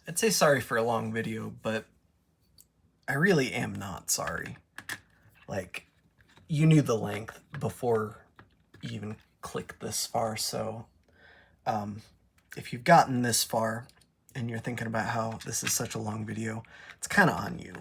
A: I'd say sorry for a long video, but I really am not sorry. Like, you knew the length before you even clicked this far, so if you've gotten this far and you're thinking about how this is such a long video, it's kind of on you.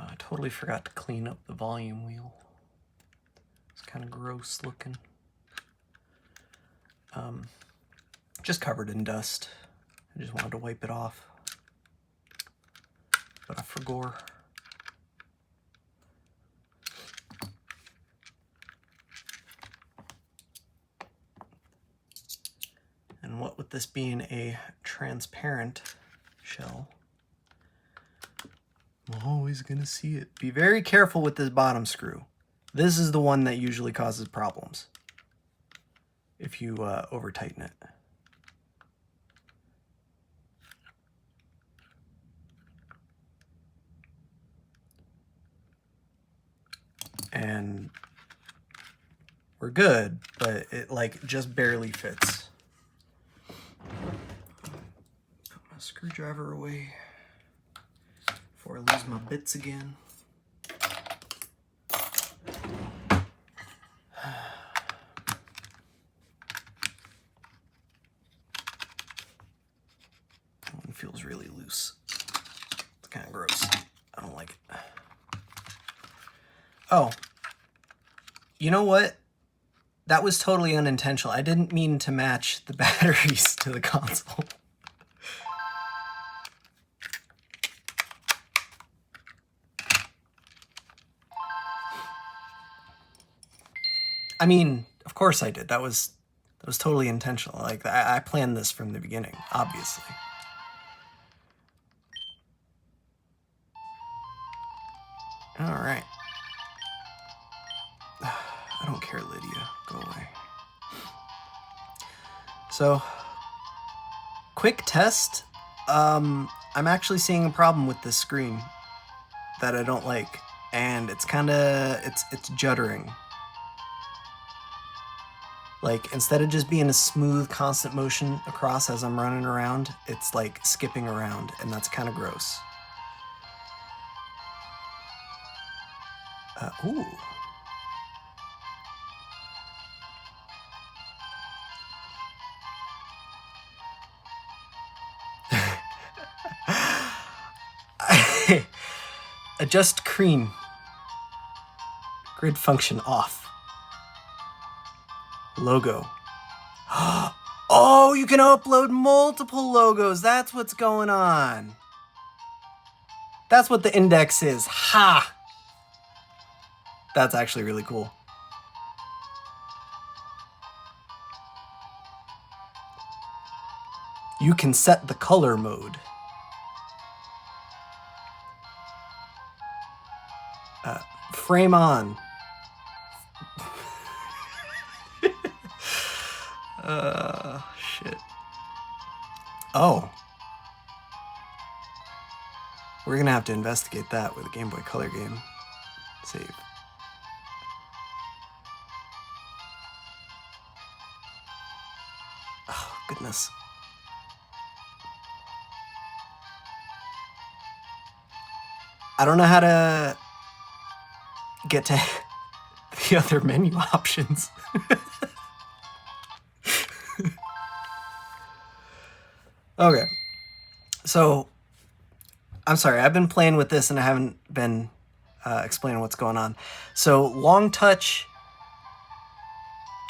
A: I totally forgot to clean up the volume wheel. It's kind of gross looking. Just covered in dust. I just wanted to wipe it off, but I forgot. And what with this being a transparent shell, I'm always gonna see it. Be very careful with this bottom screw. This is the one that usually causes problems if you over tighten it. And we're good, but it like just barely fits. Put my screwdriver away before I lose my bits again. That one feels really loose. It's kind of gross. I don't like it. Oh, you know what? That was totally unintentional. I didn't mean to match the batteries to the console. I mean, of course I did. That was totally intentional. Like, I planned this from the beginning, obviously. All right. I don't care, Lydia. Go away. So, quick test. I'm actually seeing a problem with this screen that I don't like, and it's it's juddering. Like, instead of just being a smooth, constant motion across as I'm running around, it's like skipping around, and that's kind of gross. Ooh. Adjust cream. Grid function off. Logo. Oh, you can upload multiple logos. That's what's going on. That's what the index is. Ha! That's actually really cool. You can set the color mode. Frame on. Shit. Oh. We're gonna have to investigate that with a Game Boy Color game. Save. Oh, goodness. I don't know how to get to the other menu options. Okay. So, I'm sorry, I've been playing with this and I haven't been explaining what's going on. So, long touch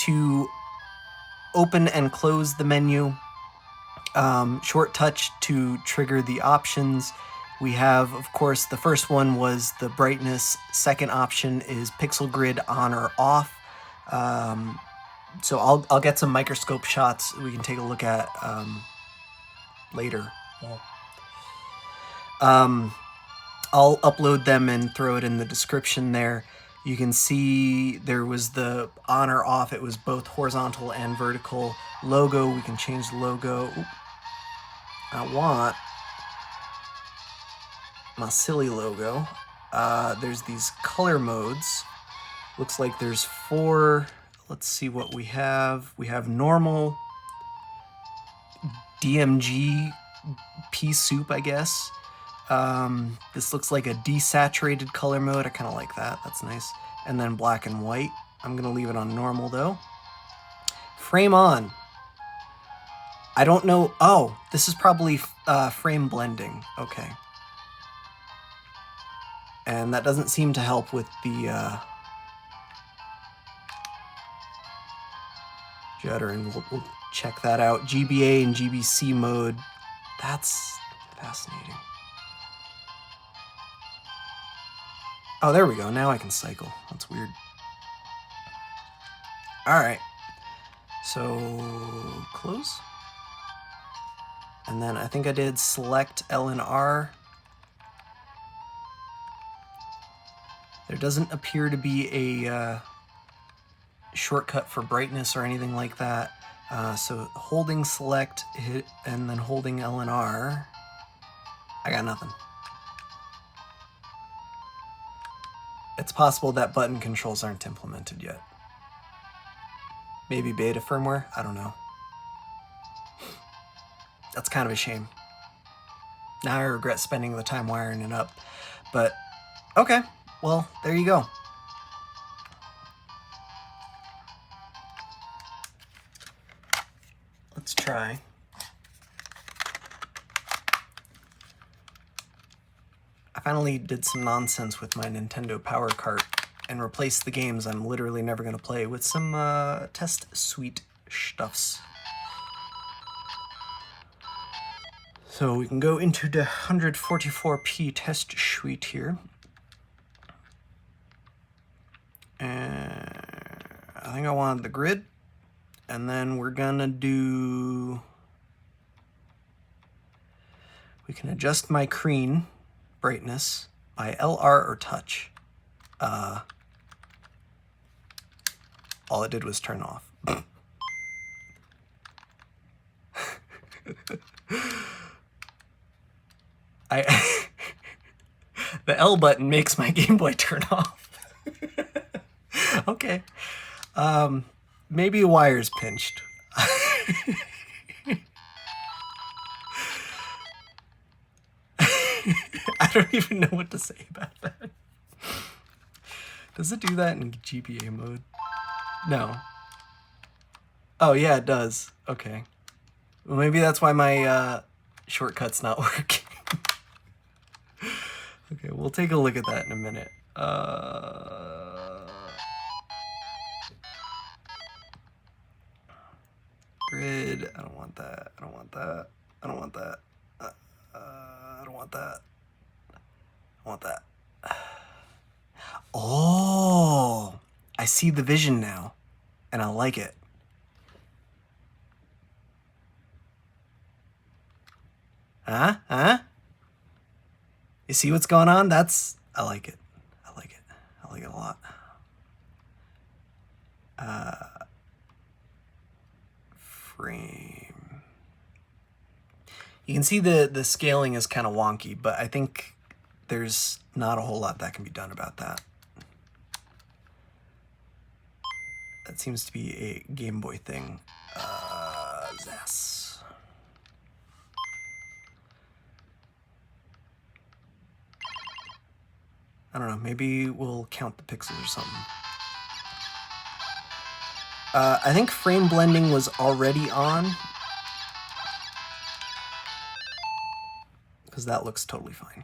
A: to open and close the menu. Short touch to trigger the options. We have, of course, the first one was the brightness. Second option is pixel grid on or off. So I'll get some microscope shots we can take a look at later. I'll upload them and throw it in the description there. You can see there was the on or off. It was both horizontal and vertical. Logo, we can change the logo. Oop. I want my silly logo. There's these color modes. Looks like there's 4. Let's see what we have. We have normal, DMG, pea soup, I guess. This looks like a desaturated color mode. I kind of like that. That's nice. And then black and white. I'm going to leave it on normal, though. Frame on. I don't know. Oh, this is probably frame blending. Okay. And that doesn't seem to help with the juddering. We'll check that out. GBA and GBC mode. That's fascinating. Oh, there we go. Now I can cycle. That's weird. All right. So close. And then I think I did select L and R. There doesn't appear to be a shortcut for brightness or anything like that. So holding select, hit, and then holding L and R. I got nothing. It's possible that button controls aren't implemented yet. Maybe beta firmware? I don't know. That's kind of a shame. Now I regret spending the time wiring it up. But, okay. Well, there you go. Let's try. I finally did some nonsense with my Nintendo Power Cart and replaced the games I'm literally never going to play with some test suite stuffs. So we can go into the 144p test suite here. And I think I wanted the grid. And then we're gonna do... We can adjust my screen brightness by LR or touch. All it did was turn off. The L button makes my Game Boy turn off. Okay. Maybe a wire's pinched. I don't even know what to say about that. Does it do that in GBA mode? No. Oh, yeah, it does. Okay. Well, maybe that's why my shortcut's not working. Okay, we'll take a look at that in a minute. good. I don't want that. I don't want that. I don't want that. I don't want that. I want that. Oh, I see the vision now, and I like it. Huh? Huh? You see what's going on? I like it. I like it. I like it a lot. Frame. You can see the scaling is kind of wonky, but I think there's not a whole lot that can be done about that. That seems to be a Game Boy thing. Zas. I don't know, maybe we'll count the pixels or something. I think frame blending was already on, because that looks totally fine.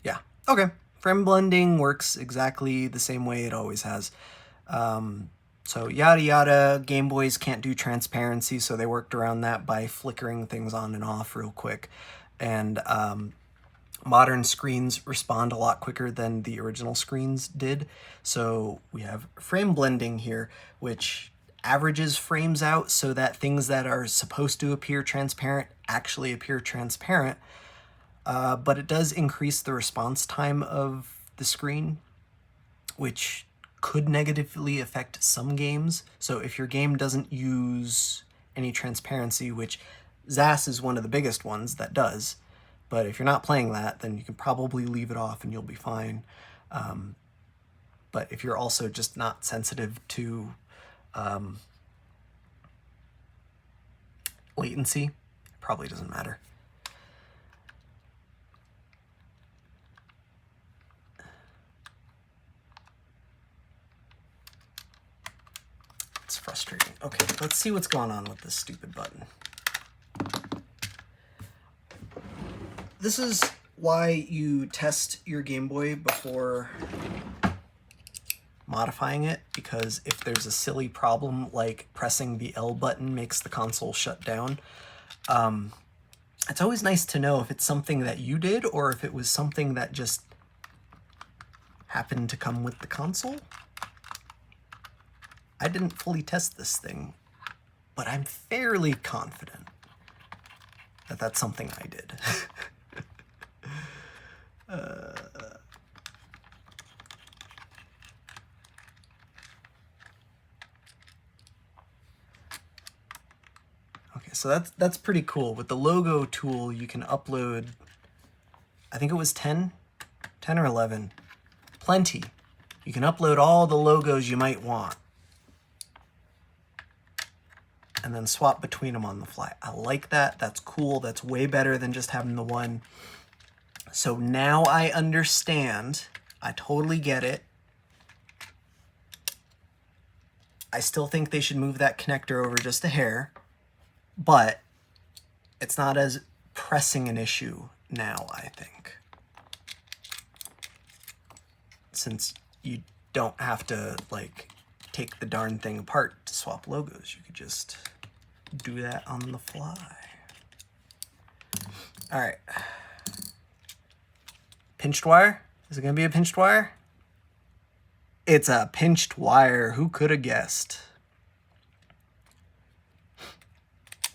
A: Yeah, okay. Frame blending works exactly the same way it always has. So yada yada, Game Boys can't do transparency, so they worked around that by flickering things on and off real quick. And modern screens respond a lot quicker than the original screens did. So we have frame blending here, which averages frames out so that things that are supposed to appear transparent actually appear transparent. But it does increase the response time of the screen, which could negatively affect some games. So if your game doesn't use any transparency, which ZAS is one of the biggest ones that does, but if you're not playing that, then you can probably leave it off and you'll be fine. But if you're also just not sensitive to latency, it probably doesn't matter. It's frustrating. Okay, let's see what's going on with this stupid button. This is why you test your Game Boy before modifying it, because if there's a silly problem like pressing the L button makes the console shut down, it's always nice to know if it's something that you did or if it was something that just happened to come with the console. I didn't fully test this thing, but I'm fairly confident that that's something I did. Okay, so that's pretty cool. With the logo tool, you can upload, I think it was 10 or 11, plenty. You can upload all the logos you might want and then swap between them on the fly. I like that. That's cool. That's way better than just having the one. So now I understand. I totally get it. I still think they should move that connector over just a hair, but it's not as pressing an issue now, I think. Since you don't have to, like, take the darn thing apart to swap logos. You could just do that on the fly. All right. Pinched wire? Is it gonna be a pinched wire? It's a pinched wire. Who could have guessed?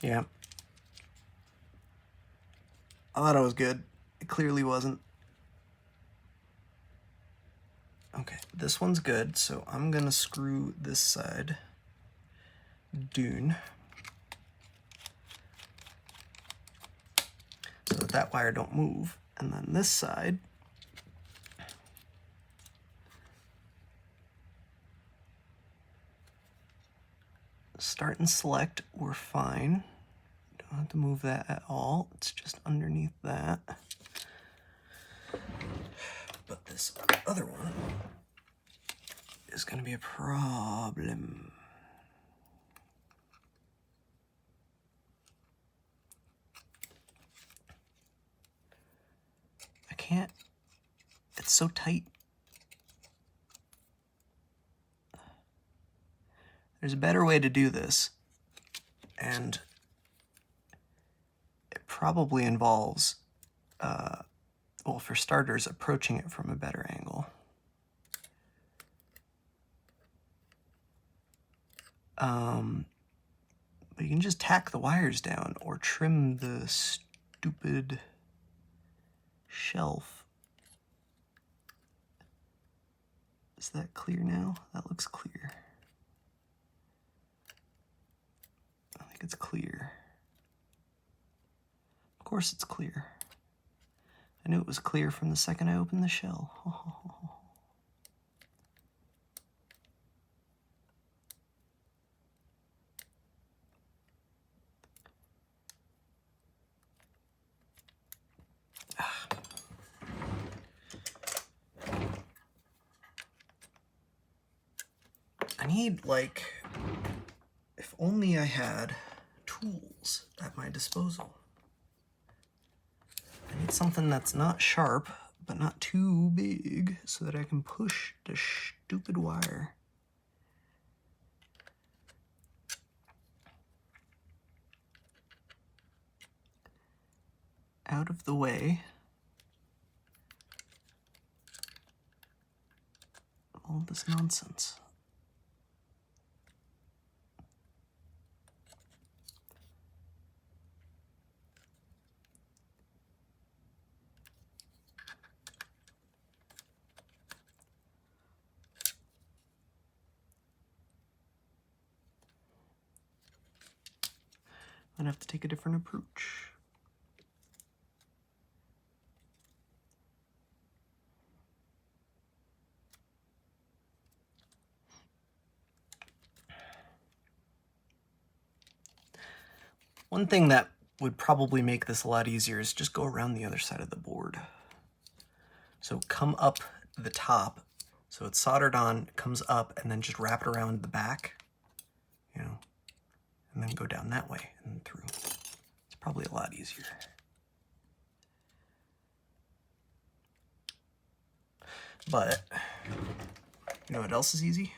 A: Yeah. I thought it was good. It clearly wasn't. Okay, this one's good, so I'm gonna screw this side Dune so that wire don't move, and then this side start and select, we're fine. Don't have to move that at all. It's just underneath that. But this other one is going to be a problem. I can't, it's so tight. There's a better way to do this, and it probably involves, well, for starters, approaching it from a better angle. But you can just tack the wires down or trim the stupid shelf. Is that clear now? That looks clear. I think it's clear. Of course it's clear. I knew it was clear from the second I opened the shell. I need, like, if only I had tools at my disposal. I need something that's not sharp, but not too big, so that I can push the stupid wire. Out of the way. All this nonsense. I'm gonna have to take a different approach. One thing that would probably make this a lot easier is just go around the other side of the board. So come up the top, so it's soldered on, comes up, and then just wrap it around the back, you know, and then go down that way and through. It's probably a lot easier. But, you know what else is easy?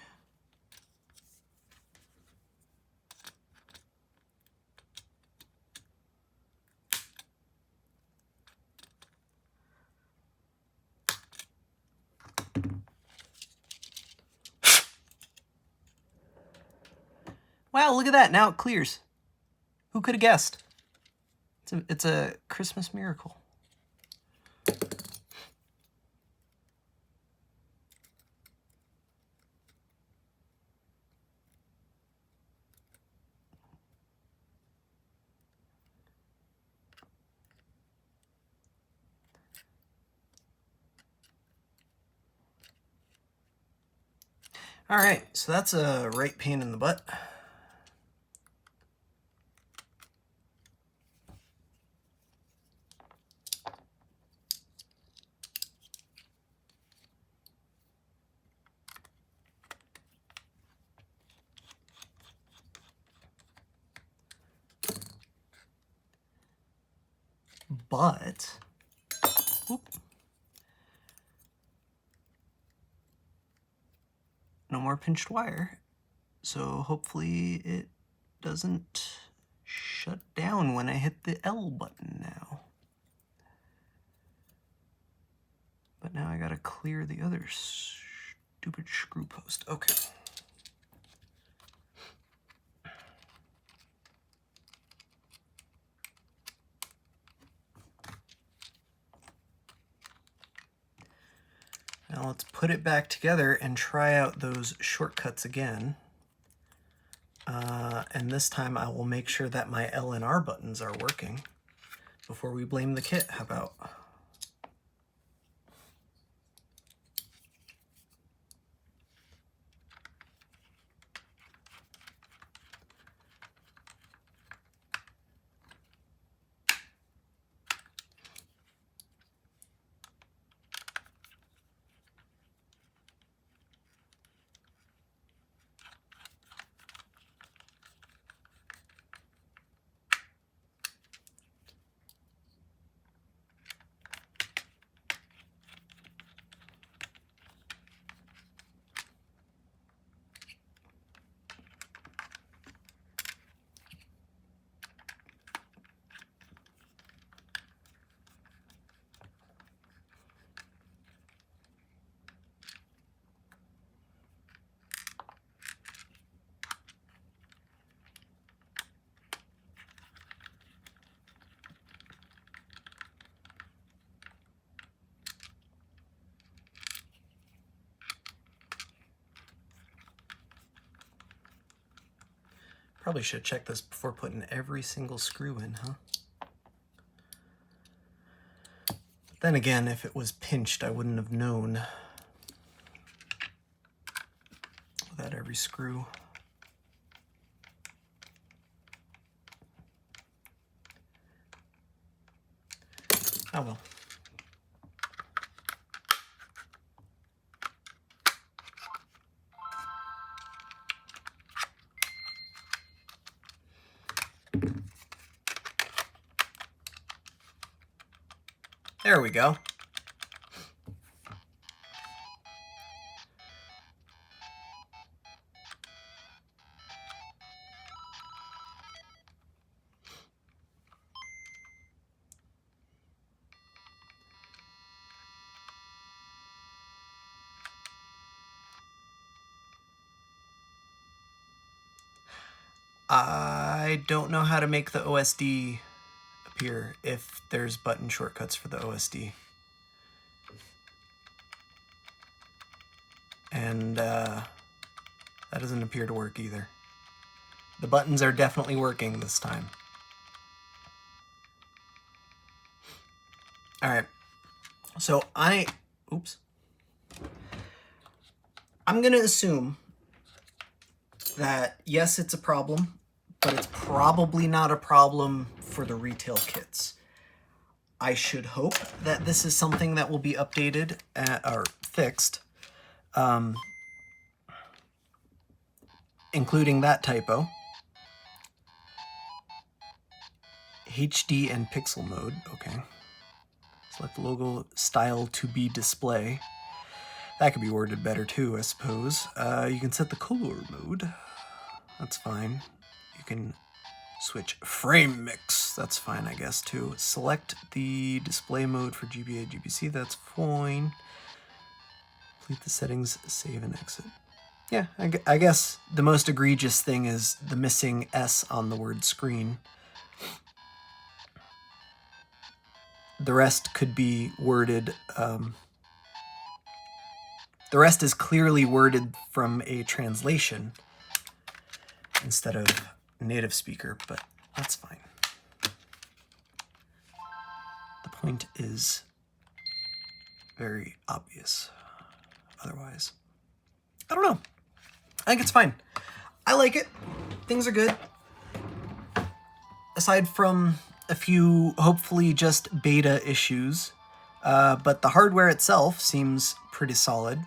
A: Wow, look at that, now it clears. Who could have guessed? It's a Christmas miracle. All right, so that's a right pain in the butt. But, whoop, no more pinched wire, so hopefully it doesn't shut down when I hit the L button now. But now I gotta clear the other stupid screw post. Okay. Now let's put it back together and try out those shortcuts again. And this time I will make sure that my L and R buttons are working before we blame the kit. How about? Probably should check this before putting every single screw in, huh? Then again, if it was pinched, I wouldn't have known without every screw. Oh well. There we go. I don't know how to make the OSD appear if there's button shortcuts for the OSD. And that doesn't appear to work either. The buttons are definitely working this time. All right, so I'm gonna assume that yes, it's a problem, but it's probably not a problem for the retail kits. I should hope that this is something that will be updated or fixed, including that typo. HD and pixel mode, okay. Select logo style to be display. That could be worded better too, I suppose. You can set the color mode. That's fine. You can switch frame mix. That's fine, I guess, too. Select the display mode for GBA, GBC. That's fine. Complete the settings, save and exit. Yeah, I guess the most egregious thing is the missing S on the word screen. The rest could be worded, the rest is clearly worded from a translation instead of native speaker, but that's fine. The point is very obvious otherwise. I don't know. I think it's fine. I like it. Things are good. Aside from a few, hopefully just beta issues, but the hardware itself seems pretty solid.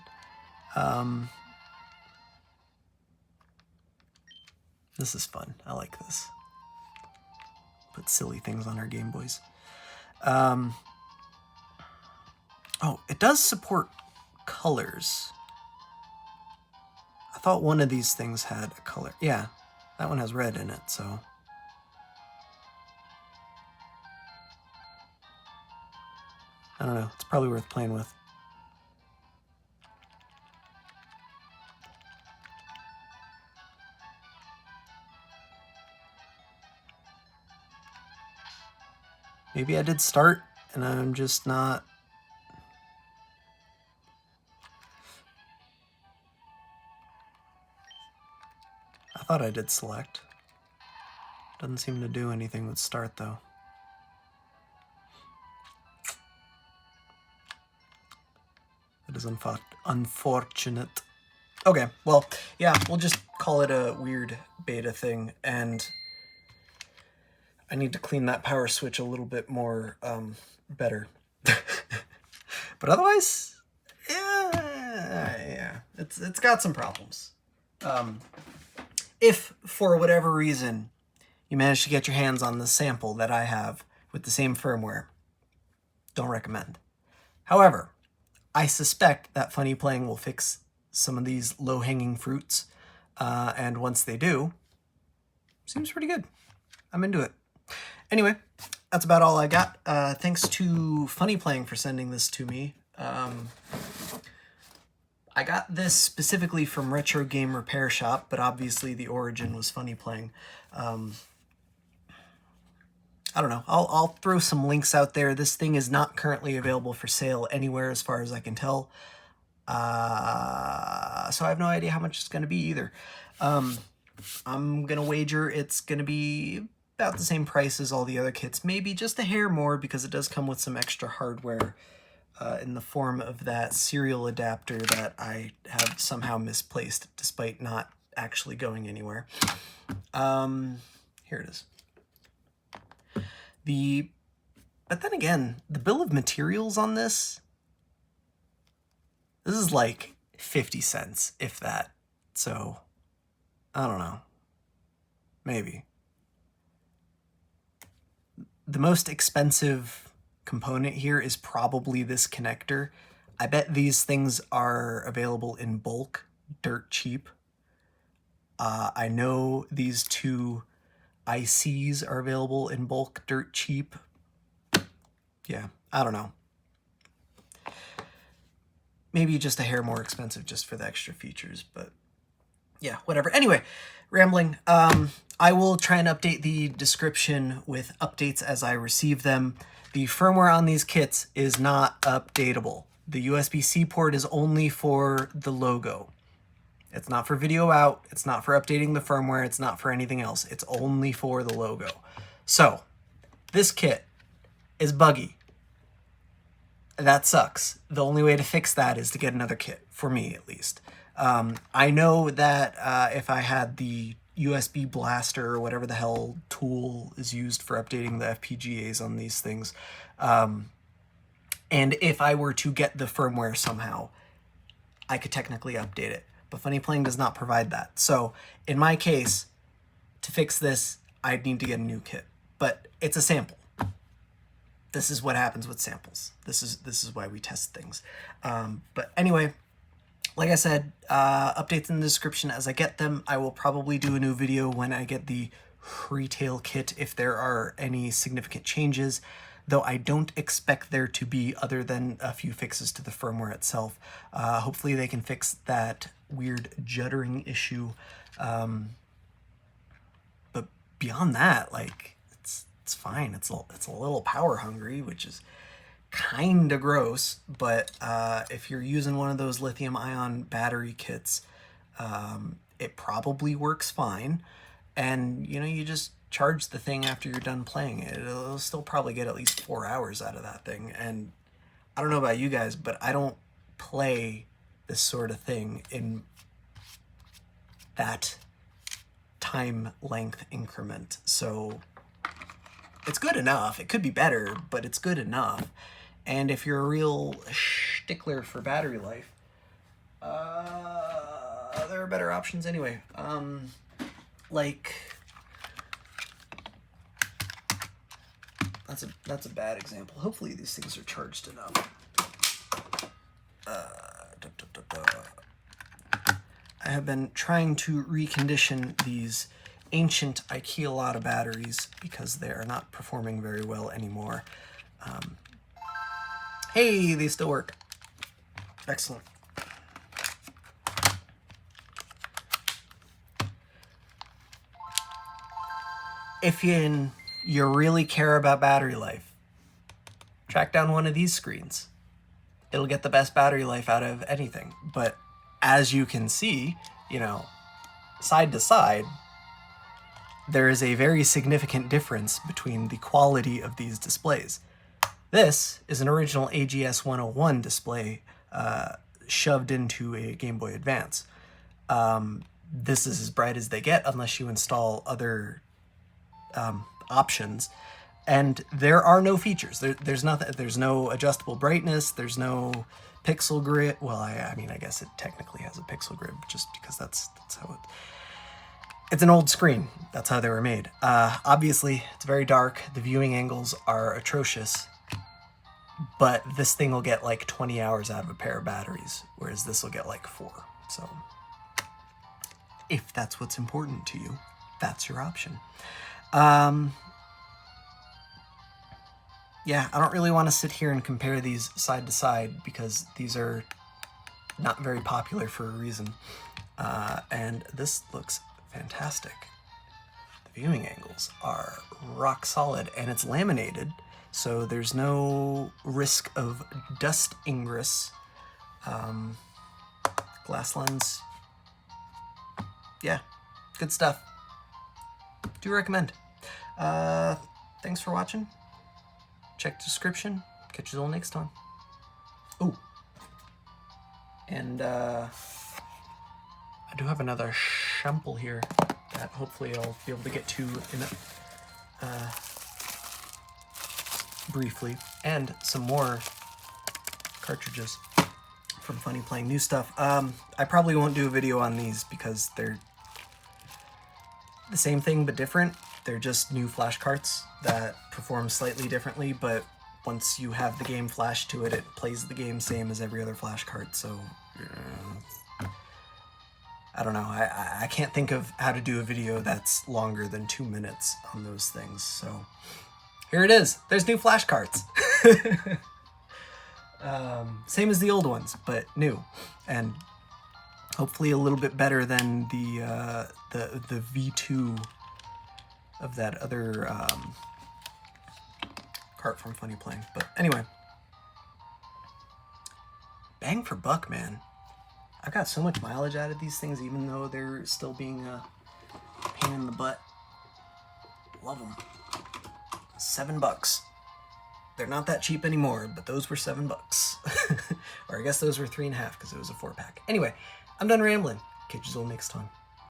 A: This is fun. I like this. Put silly things on our Game Boys. Oh, it does support colors. I thought one of these things had a color. Yeah, that one has red in it, so. I don't know. It's probably worth playing with. Maybe I did start and I'm just not. I thought I did select. Doesn't seem to do anything with start though. That is unfortunate. Okay, well, yeah, we'll just call it a weird beta thing, and I need to clean that power switch a little bit more better. But otherwise, yeah, it's got some problems. If for whatever reason you manage to get your hands on the sample that I have with the same firmware, don't recommend. However, I suspect that Funnyplaying will fix some of these low-hanging fruits, and once they do, seems pretty good. I'm into it. Anyway, that's about all I got. Thanks to Funnyplaying for sending this to me. I got this specifically from Retro Game Repair Shop, but obviously the origin was Funnyplaying. I don't know. I'll throw some links out there. This thing is not currently available for sale anywhere as far as I can tell. So I have no idea how much it's going to be either. I'm gonna wager it's gonna be about the same price as all the other kits, maybe just a hair more because it does come with some extra hardware in the form of that serial adapter that I have somehow misplaced despite not actually going anywhere. Here it is. But then again, the bill of materials on this is like 50 cents, if that. So, I don't know. Maybe. The most expensive component here is probably this connector. I bet these things are available in bulk, dirt cheap. I know these two ICs are available in bulk, dirt cheap. Yeah, I don't know. Maybe just a hair more expensive just for the extra features, but yeah, whatever. Anyway, rambling. I will try and update the description with updates as I receive them. The firmware on these kits is not updatable. The USB-C port is only for the logo. It's not for video out, it's not for updating the firmware, it's not for anything else. It's only for the logo. So, this kit is buggy. That sucks. The only way to fix that is to get another kit, for me at least. I know that if I had the USB blaster or whatever the hell tool is used for updating the FPGAs on these things, and if I were to get the firmware somehow, I could technically update it. But Funnyplaying does not provide that. So in my case, to fix this, I'd need to get a new kit. But it's a sample. This is what happens with samples. This is why we test things. But anyway, like I said, updates in the description as I get them. I will probably do a new video when I get the retail kit if there are any significant changes, though I don't expect there to be other than a few fixes to the firmware itself. Hopefully they can fix that weird juddering issue. But beyond that, like, it's fine. It's a little power hungry, which is kind of gross, but if you're using one of those lithium ion battery kits, it probably works fine. And you know, you just charge the thing after you're done playing it. It'll still probably get at least 4 hours out of that thing. And I don't know about you guys, but I don't play this sort of thing in that time length increment. So it's good enough. It could be better, but it's good enough. And if you're a real stickler for battery life, there are better options anyway. Like, that's a bad example. Hopefully these things are charged enough. I have been trying to recondition these ancient IKEA Lotta batteries because they are not performing very well anymore. Hey, they still work. Excellent. If you really care about battery life, track down one of these screens. It'll get the best battery life out of anything. But as you can see, you know, side to side, there is a very significant difference between the quality of these displays. This is an original AGS 101 display shoved into a Game Boy Advance. This is as bright as they get unless you install other options. And there are no features. There's nothing. There's no adjustable brightness. There's no pixel grid. Well, I mean, I guess it technically has a pixel grid, just because that's how it. It's an old screen. That's how they were made. Obviously, it's very dark. The viewing angles are atrocious. But this thing will get like 20 hours out of a pair of batteries, whereas this will get like 4. So if that's what's important to you, that's your option. Yeah, I don't really want to sit here and compare these side to side because these are not very popular for a reason. And this looks fantastic. The viewing angles are rock solid, and it's laminated, so there's no risk of dust ingress. Glass lens, yeah, Good stuff. Do recommend. Thanks for watching. Check the description. Catch you all next time. Ooh. And I do have another sample here that hopefully I'll be able to get to in briefly. And some more cartridges from Funnyplaying. New stuff. I probably won't do a video on these because they're the same thing but different. They're just new flash carts that perform slightly differently, but once you have the game flashed to it, it plays the game same as every other flash cart, so I don't know. I can't think of how to do a video that's longer than 2 minutes on those things, so here it is. There's new flash carts. Same as the old ones, but new, and hopefully a little bit better than the V2 of that other cart from Funnyplaying. But anyway, bang for buck, man. I got so much mileage out of these things, even though they're still being a pain in the butt. Love them. $7. They're not that cheap anymore, but those were $7. Or I guess those were 3.5 because it was a 4-pack. Anyway, I'm done rambling. Catch you all next time.